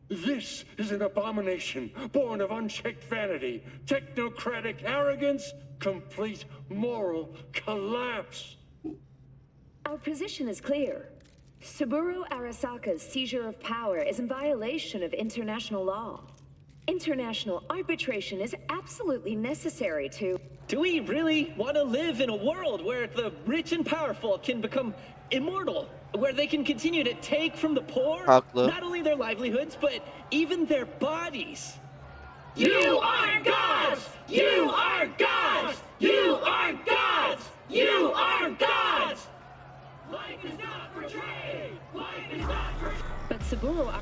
This is an abomination born of unchecked vanity, technocratic arrogance, complete moral collapse. Our position is clear. Saburo Arasaka's seizure of power is in violation of international law. International arbitration is absolutely necessary to... Do we really want to live in a world where the rich and powerful can become immortal? Where they can continue to take from the poor, not only their livelihoods, but even their bodies? You are gods! You are gods! You are gods! You are gods! Life is not portrayed! Life is not portrayed! But Saburo...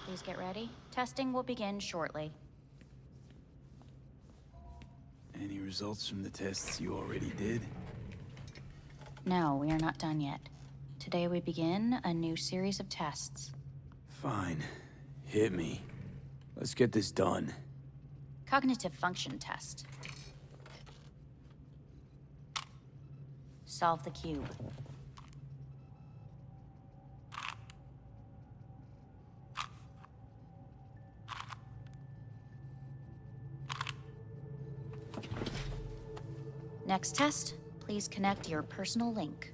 Please get ready. Testing will begin shortly. Any results from the tests you already did? No, we are not done yet. Today we begin a new series of tests. Fine. Hit me. Let's get this done. Cognitive function test. Solve the cube. Next test, please connect your personal link.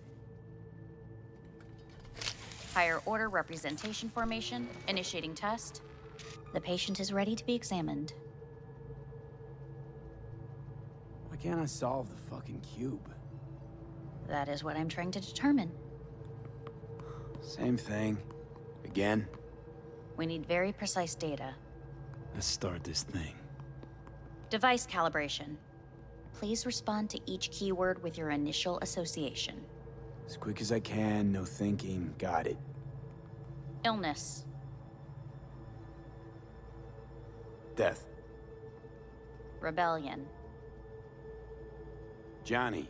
Higher order representation formation, initiating test. The patient is ready to be examined. Why can't I solve the fucking cube? That is what I'm trying to determine. Same thing. Again? We need very precise data. Let's start this thing. Device calibration. Please respond to each keyword with your initial association. As quick as I can, no thinking. Got it. Illness. Death. Rebellion. Johnny.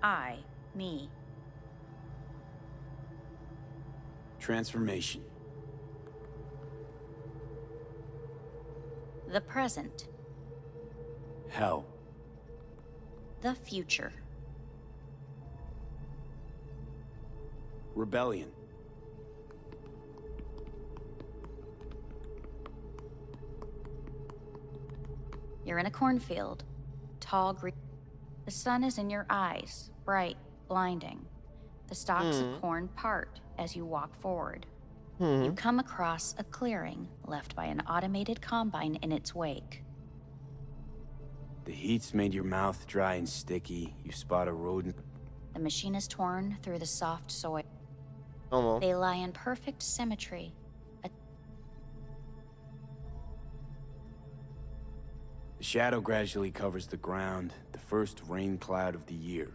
I. Me. Transformation. The present. Hell. The future. Rebellion. You're in a cornfield. Tall green. The sun is in your eyes, bright, blinding. The stalks of corn part as you walk forward. You come across a clearing left by an automated combine in its wake. The heat's made your mouth dry and sticky. You spot a rodent. The machine is torn through the soft soil. Tamam. They lie in perfect symmetry. The shadow gradually covers the ground, the first rain cloud of the year.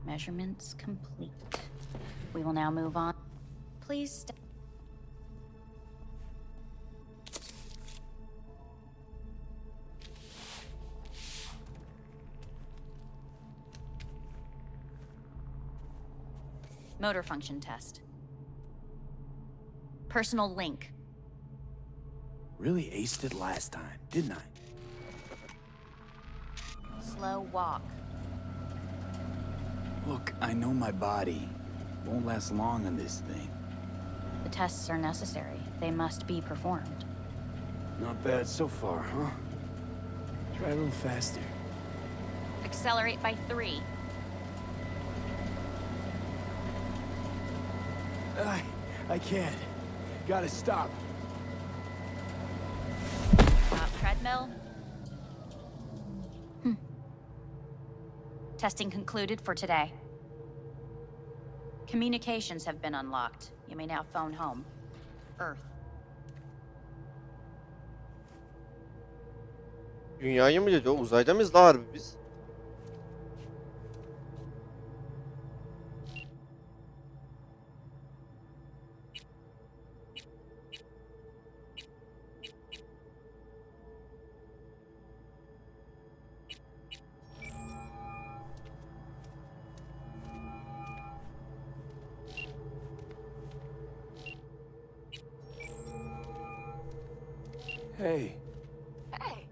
Measurements complete. We will now move on. Please stay. Motor function test. Personal link. Really aced it last time, didn't I? Slow walk. Look, I know my body. Won't last long on this thing. The tests are necessary. They must be performed. Not bad so far, huh? Try a little faster. Accelerate by 3. I can't. Gotta stop. Treadmill. Testing concluded for today. Communications have been unlocked. You may now phone home. Earth. Dünyayı mı dedi o? Uzayda mıyız la harbi biz? Hey. Hey.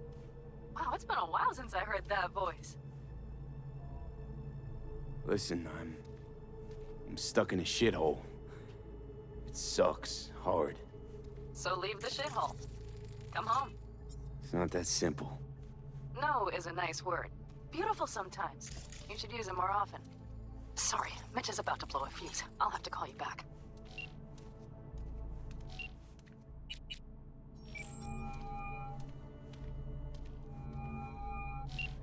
Wow, it's been a while since I heard that voice. Listen, I'm stuck in a shithole. It sucks hard. So leave the shithole. Come home. It's not that simple. No is a nice word. Beautiful sometimes. You should use it more often. Sorry, Mitch is about to blow a fuse. I'll have to call you back.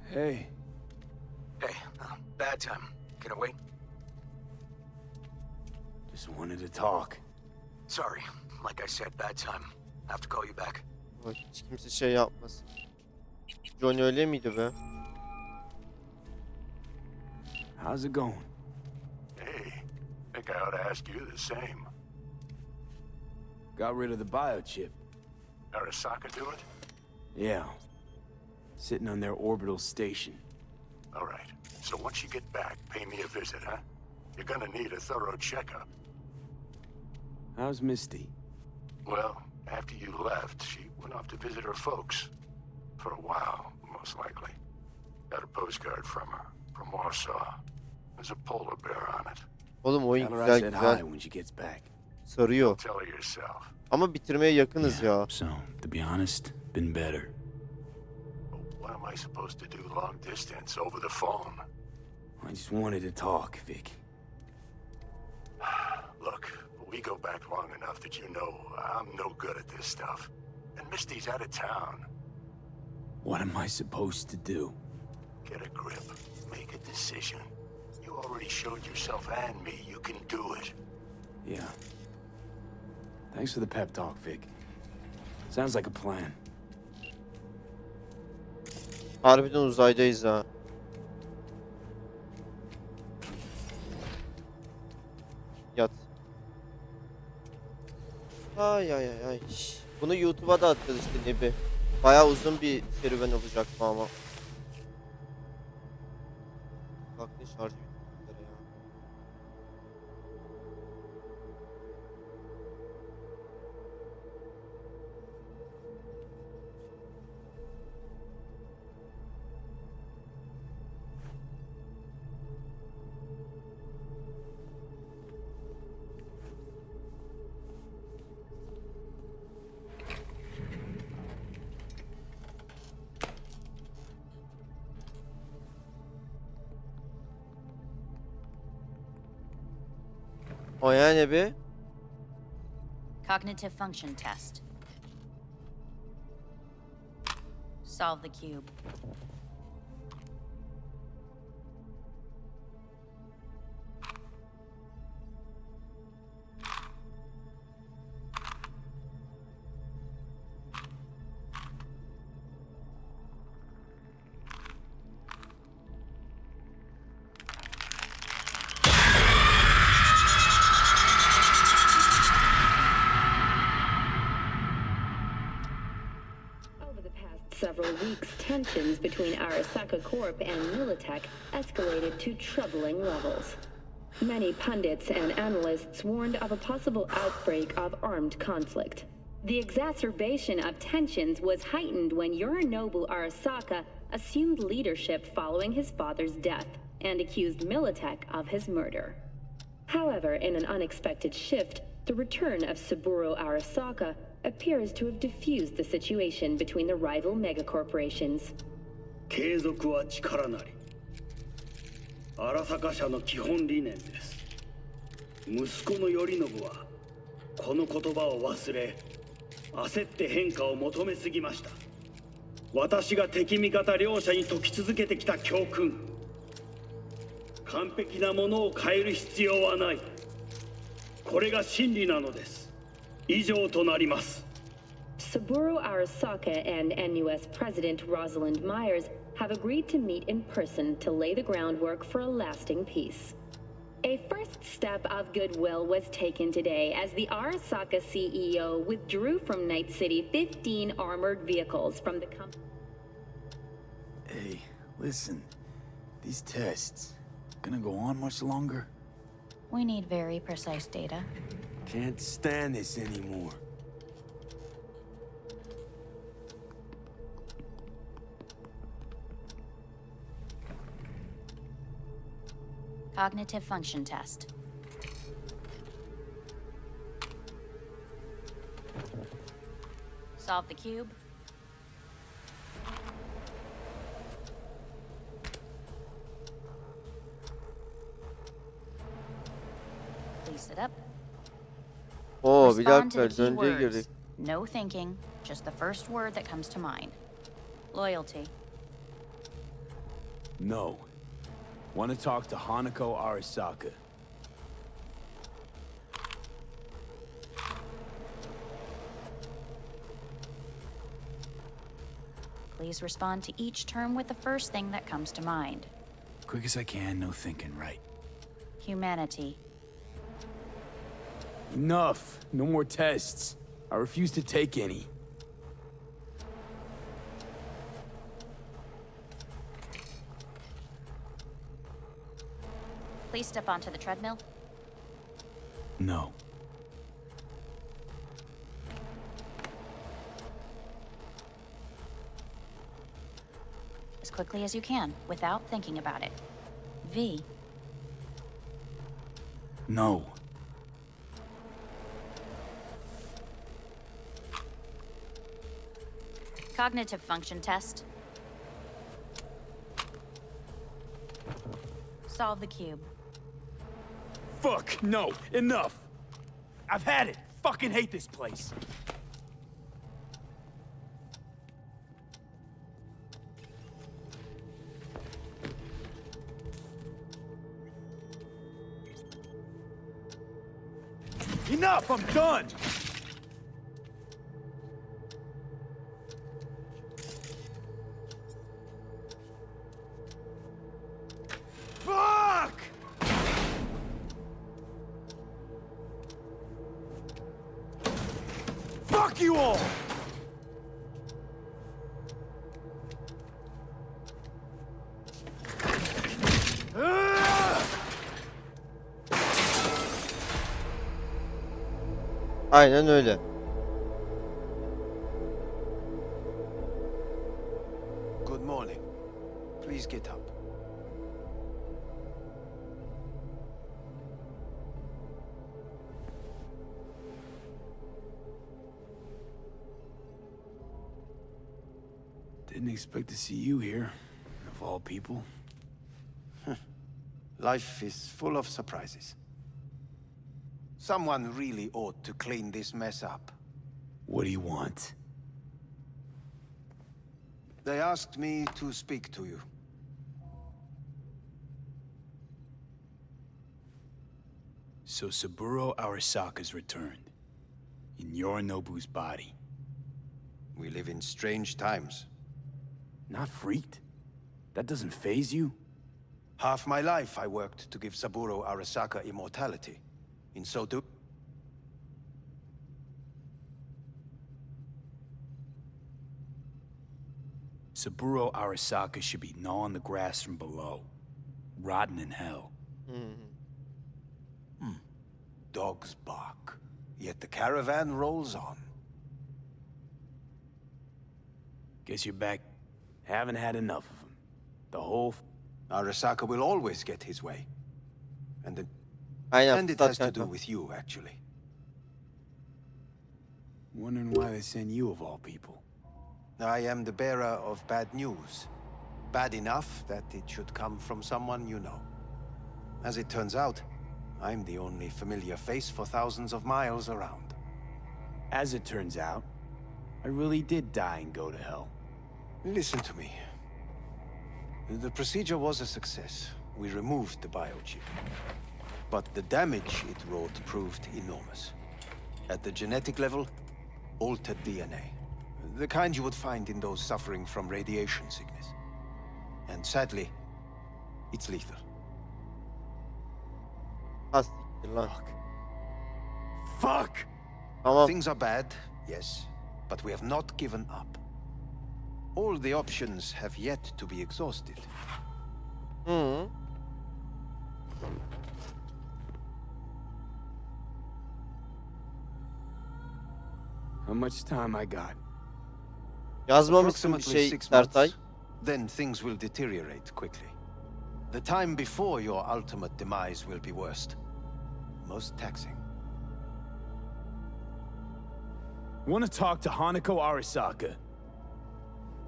Hey. Hey, bad time. Can I wait? Just wanted to talk. Sorry. Like I said, bad time. Have to call you back. Bak hiç kimse şey yapmasın. John öyle miydi be? How's it going? Hey, think I ought to ask you the same. Got rid of the biochip. Arasaka do it? Yeah. Sitting on their orbital station. All right. So once you get back, pay me a visit, huh? You're gonna need a thorough checkup. How's Misty? Well, after you left, she went off to visit her folks. For a while, most likely. Got a postcard from her, from Warsaw. There's a polar bear on it. Oğlum oyun Tell her I güzel said güzel. hi when she gets back. Sarıyor. Tell her yourself. Ama bitirmeye yakınız ya. So, to be honest, been better. What am I supposed to do long distance over the phone? I just wanted to talk, Vic. Look, we go back long enough that you know I'm no good at this stuff. And Misty's out of town. What am I supposed to do? Get a grip. Make a decision. You already showed yourself and me you can do it. Yeah. Thanks for the pep talk, Vic. Sounds like a plan. Harbiden uzaydayız ha. Yat. Ay ay ay ay. Bunu YouTube'a da atacağız işte Nebi. Bayağı uzun bir serüven olacak bu ama. Bak ne şarjı bitti ya. O yani bir. Cognitive function test. Solve the cube. Several weeks, tensions between Arasaka Corp and Militech escalated to troubling levels. Many pundits and analysts warned of a possible outbreak of armed conflict. The exacerbation of tensions was heightened when Yorinobu Arasaka assumed leadership following his father's death and accused Militech of his murder. However, in an unexpected shift, the return of Saburo Arasaka appears to have diffused the situation between the rival megacorporations. 継続は力なり。荒坂社の基本理念です。息子の頼信はこの言葉を忘れ、焦って変化を求めすぎました。私が敵味方両者に説き続けてきた教訓。完璧なものを変える必要はない。これが真理なのです。以上となります。Saburo Arasaka and NUS President Rosalind Myers have agreed to meet in person to lay the groundwork for a lasting peace. A first step of goodwill was taken today as the Arasaka CEO withdrew from Night City 15 armored vehicles from the company. Hey, listen. These tests, gonna go on much longer? We need very precise data. Can't stand this anymore. Cognitive function test. Solve the cube. Please sit up. Oo, bir Respond to the dakika, key döngüye words. girdik. No thinking, just the first word that comes to mind. Loyalty. No. Want to talk to Hanako Arasaka. Please respond to each term with the first thing that comes to mind. Quick as I can, no thinking, right? Humanity. Enough. No more tests. I refuse to take any. Please step onto the treadmill. No. As quickly as you can, without thinking about it. V. No. Cognitive function test. Solve the cube. Fuck, no, enough. I've had it. Fucking hate this place. Enough, I'm done. Fuck! Fuck you all! Aynen öyle. Good morning. Please get up. Didn't expect to see you here, of all people. Life is full of surprises. Someone really ought to clean this mess up. What do you want? They asked me to speak to you. So Saburo Arasaka's returned. In Yorinobu's body. We live in strange times. Not freaked? That doesn't faze you? Half my life I worked to give Saburo Arasaka immortality. In so doing... Saburo Arasaka should be gnawing the grass from below. Rotting in hell. Dogs bark, yet the caravan rolls on. Guess you're back. Haven't had enough of him. The whole... Arasaka will always get his way. And it has to do with you, actually. Wondering why they send you of all people. I am the bearer of bad news. Bad enough that it should come from someone you know. As it turns out, I'm the only familiar face for thousands of miles around. As it turns out, I really did die and go to hell. Listen to me. The procedure was a success. We removed the biochip. But the damage it wrought proved enormous. At the genetic level, altered DNA. The kind you would find in those suffering from radiation sickness. And sadly, it's lethal. Fuck! Things are bad, yes, but we have not given up. All the options have yet to be exhausted. How much time I got? Yazmamışsın bir Approximately şey 6 Sertay. months. Then things will deteriorate quickly. The time before your ultimate demise will be worst. Most taxing. Want to talk to Hanako Arasaka?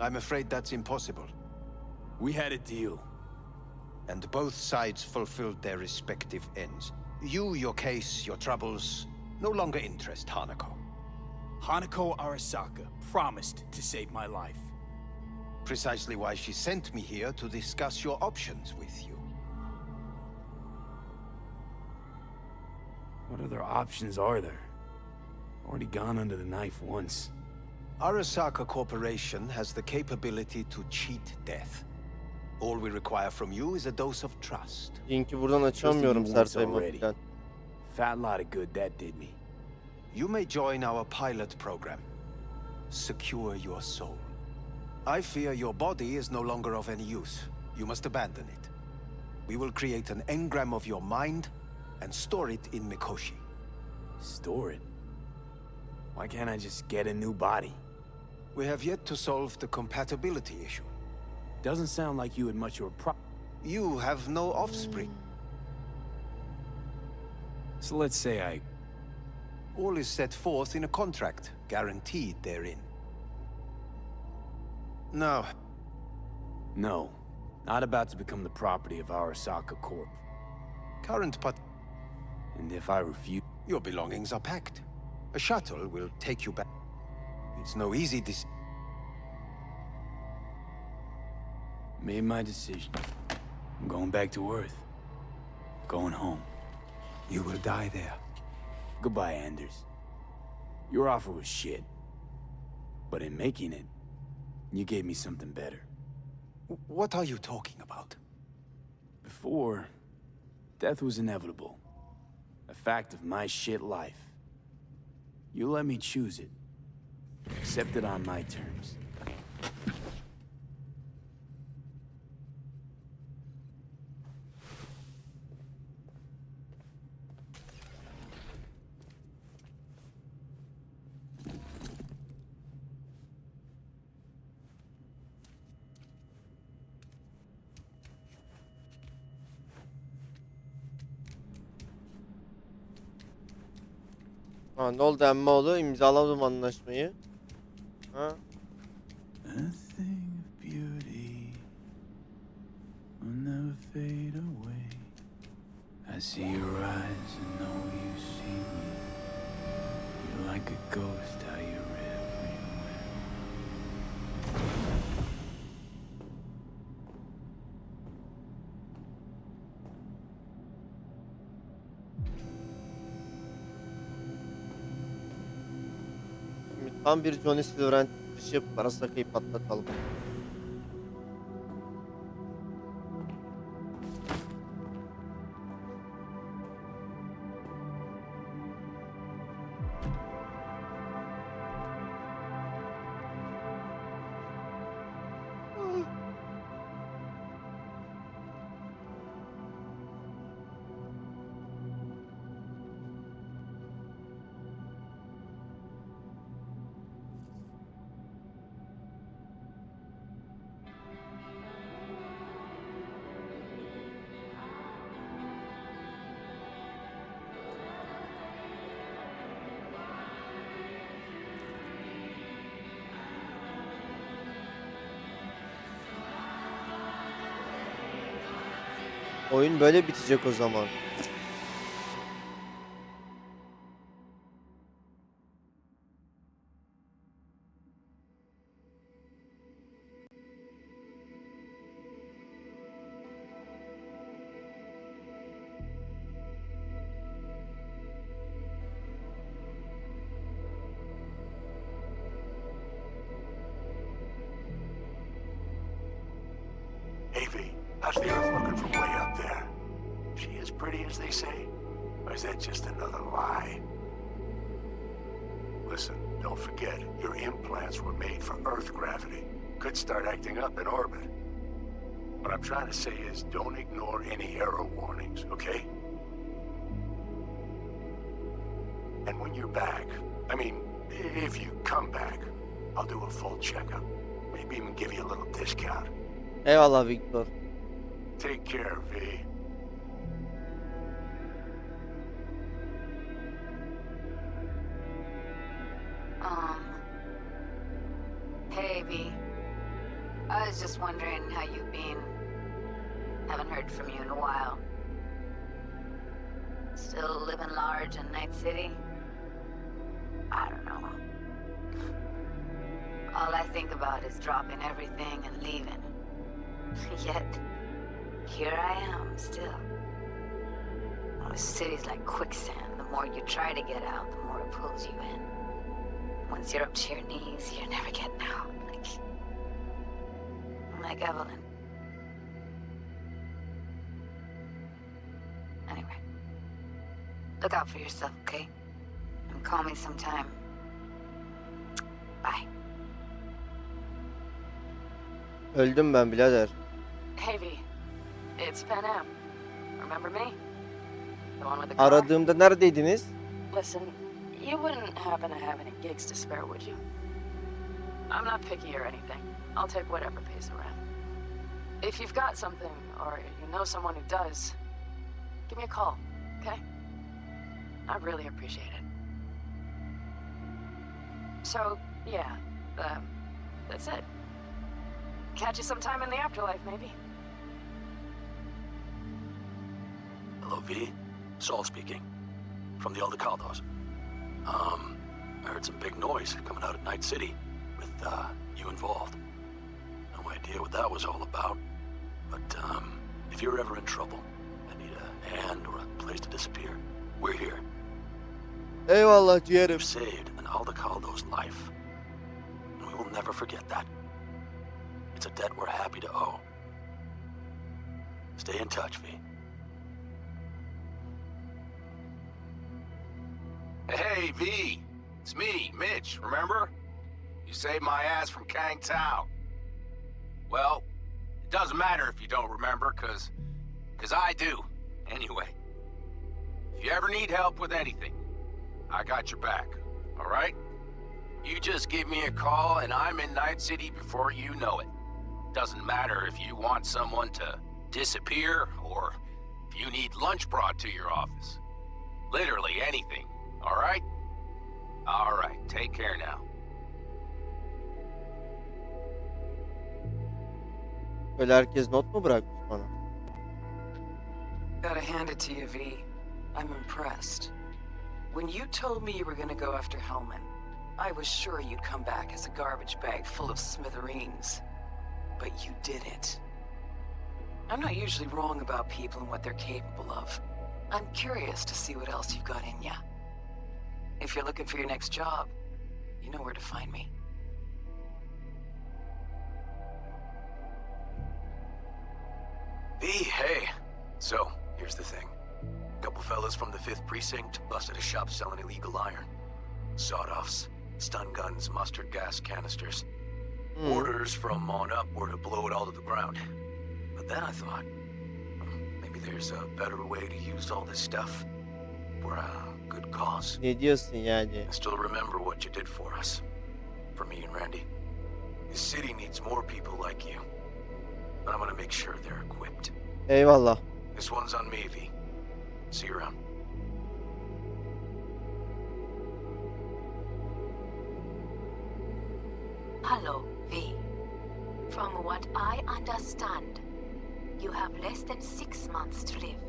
I'm afraid that's impossible. We had a deal. And both sides fulfilled their respective ends. You, your case, your troubles, no longer interest Hanako. Hanako Arasaka promised to save my life. Precisely why she sent me here to discuss your options with you. What other options are there? Already gone under the knife once. Arasaka Corporation has the capability to cheat death. All we require from you is a dose of trust. Linki buradan açamıyorum Sertay Mafik'ten. Fat lot of good that did me. You may join our pilot program. Secure your soul. I fear your body is no longer of any use. You must abandon it. We will create an engram of your mind and store it in Mikoshi. Store it? Why can't I just get a new body? We have yet to solve the compatibility issue. Doesn't sound like you had much of a pro- You have no offspring. So let's say I... All is set forth in a contract, guaranteed therein. No. No. Not about to become the property of Arasaka Corp. Current part... And if I refuse... Your belongings are packed. A shuttle will take you back. It's no easy Made my decision. I'm going back to Earth. Going home. You will die there. Goodbye, Anders. Your offer was shit. But in making it, you gave me something better. What are you talking about? Before, death was inevitable. A fact of my shit life. You let me choose it. Accept it on my terms. Ha, ne oldu emmoğlu? İmzaladım anlaşmayı. Ha? A thing of beauty will never fade away. I see your eyes and know you see me. You're like a ghost, how you're everywhere. Şimdi tam bir Johnny Silverhand çıkışı yapıp Arasaka'yı patlatalım. Oyun böyle bitecek o zaman. Hey, V, how's the Earth looking from way up there? She as pretty as they say? Or is that just another lie? Listen, don't forget, your implants were made for Earth gravity. Could start acting up in orbit. What I'm trying to say is, don't ignore any error warnings, okay? And when you're back, I mean, if you come back, I'll do a full checkup. Maybe even give you a little discount. Eyvallah Victor. Take care, V. Hey, V. I was just wondering how you've been. Haven't heard from you in a while. Still living large in Night City? I don't know. All I think about is dropping everything and leaving. Yet, here I am, still. Oh, the city's like quicksand. The more you try to get out, the more it pulls you in. Once you're up to your knees, you're never getting out. Like Evelyn. Anyway, look out for yourself, okay? And call me sometime. Bye. Öldüm ben birader. Hey V, it's Pan Am. Remember me? The one with the car? Aradığımda neredeydiniz? Listen, you wouldn't happen to have any gigs to spare, would you? I'm not picky or anything. I'll take whatever pays around. If you've got something, or you know someone who does, give me a call, okay? I'd really appreciate it. So, yeah, that's it. Catch you sometime in the afterlife, maybe. Hello, V. Saul speaking. From the Aldecaldos. I heard some big noise coming out of Night City with, you involved. No idea what that was all about. But, if you're ever in trouble and need a hand or a place to disappear, we're here. Eyvallah ciğerim. You saved an Aldecaldo's life. And we will never forget that. It's a debt we're happy to owe. Stay in touch, V. Hey, V. It's me, Mitch, remember? You saved my ass from Kang Tao. Well, it doesn't matter if you don't remember, cause I do. Anyway, if you ever need help with anything, I got your back, all right? You just give me a call and I'm in Night City before you know it. Doesn't matter if you want someone to disappear or if you need lunch brought to your office. Literally anything, all right? All right, take care now. Böyle herkes not mu bırakmış bana? Gotta hand it to you, V. I'm impressed. When you told me you were gonna go after Hellman, I was sure you'd come back as a garbage bag full of smithereens. But you did it. I'm not usually wrong about people and what they're capable of. I'm curious to see what else you've got in ya. If you're looking for your next job, you know where to find me. V, hey. So, here's the thing. A couple fellas from the 5th Precinct busted a shop selling illegal iron. Sawed-offs, stun guns, mustard gas canisters. Orders from on up were to blow it all to the ground. But then I thought, maybe there's a better way to use all this stuff for a good cause. Ne diyorsun yani? I still remember what you did for us. For me and Randy. This city needs more people like you. But I'm gonna make sure they're equipped. Eyvallah. This one's on me, V. See you around. Hello, V. From what I understand, you have less than 6 months to live.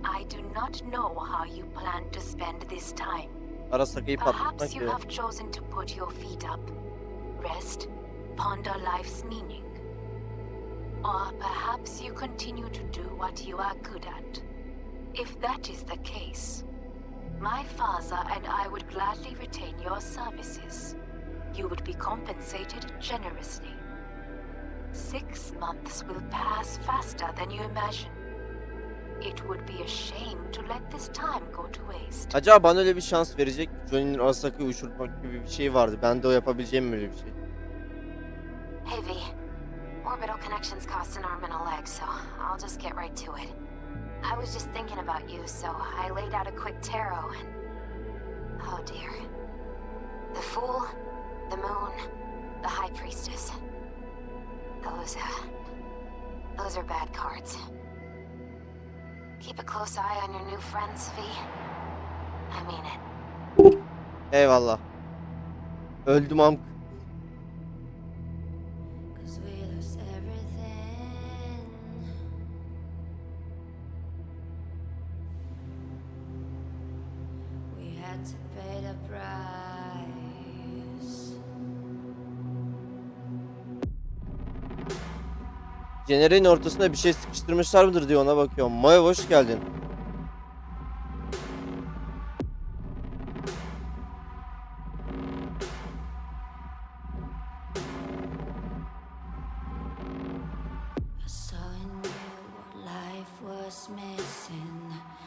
I do not know how you plan to spend this time. Arasakayı patlatmak Perhaps you diyor. have chosen to put your feet up, rest, ponder life's meaning. Or perhaps you continue to do what you are good at. If that is the case, my father and I would gladly retain your services. You would be compensated generously. 6 months will pass faster than you imagine. It would be a shame to let this time go to waste. Acaba bana öyle bir şans verecek mi? Johnny'nin Arasaka'yı uçurmak gibi bir şey vardı. Ben de o yapabileceğim mi öyle bir şey? Hey V, orbital connections cost an arm and a leg, so I'll just get right to it. I was just thinking about you, so I laid out a quick tarot and... Oh dear. The Fool, the Moon, the High Priestess. Those are bad cards. Keep a close eye on your new friends, V. I mean it. Eyvallah. Öldüm amk. Jenereğin ortasına bir şey sıkıştırmışlar mıdır diye ona bakıyorum. Maya hoş geldin.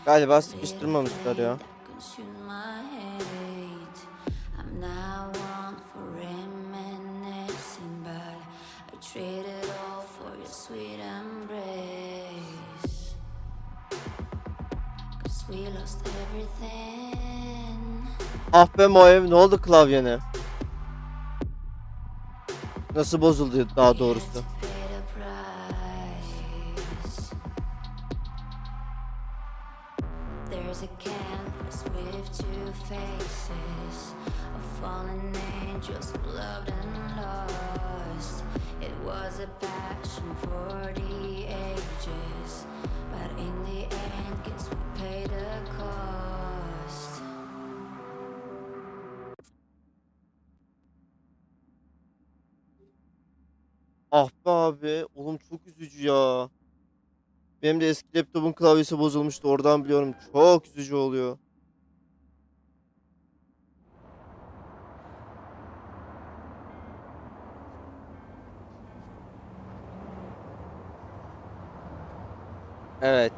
Galiba sıkıştırmamışlar ya. Ah be Moev, ne oldu klavyene? Nasıl bozuldu daha doğrusu? Ah be abi, oğlum çok üzücü ya. Benim de eski laptopun klavyesi bozulmuştu, oradan biliyorum. Çok üzücü oluyor. Evet.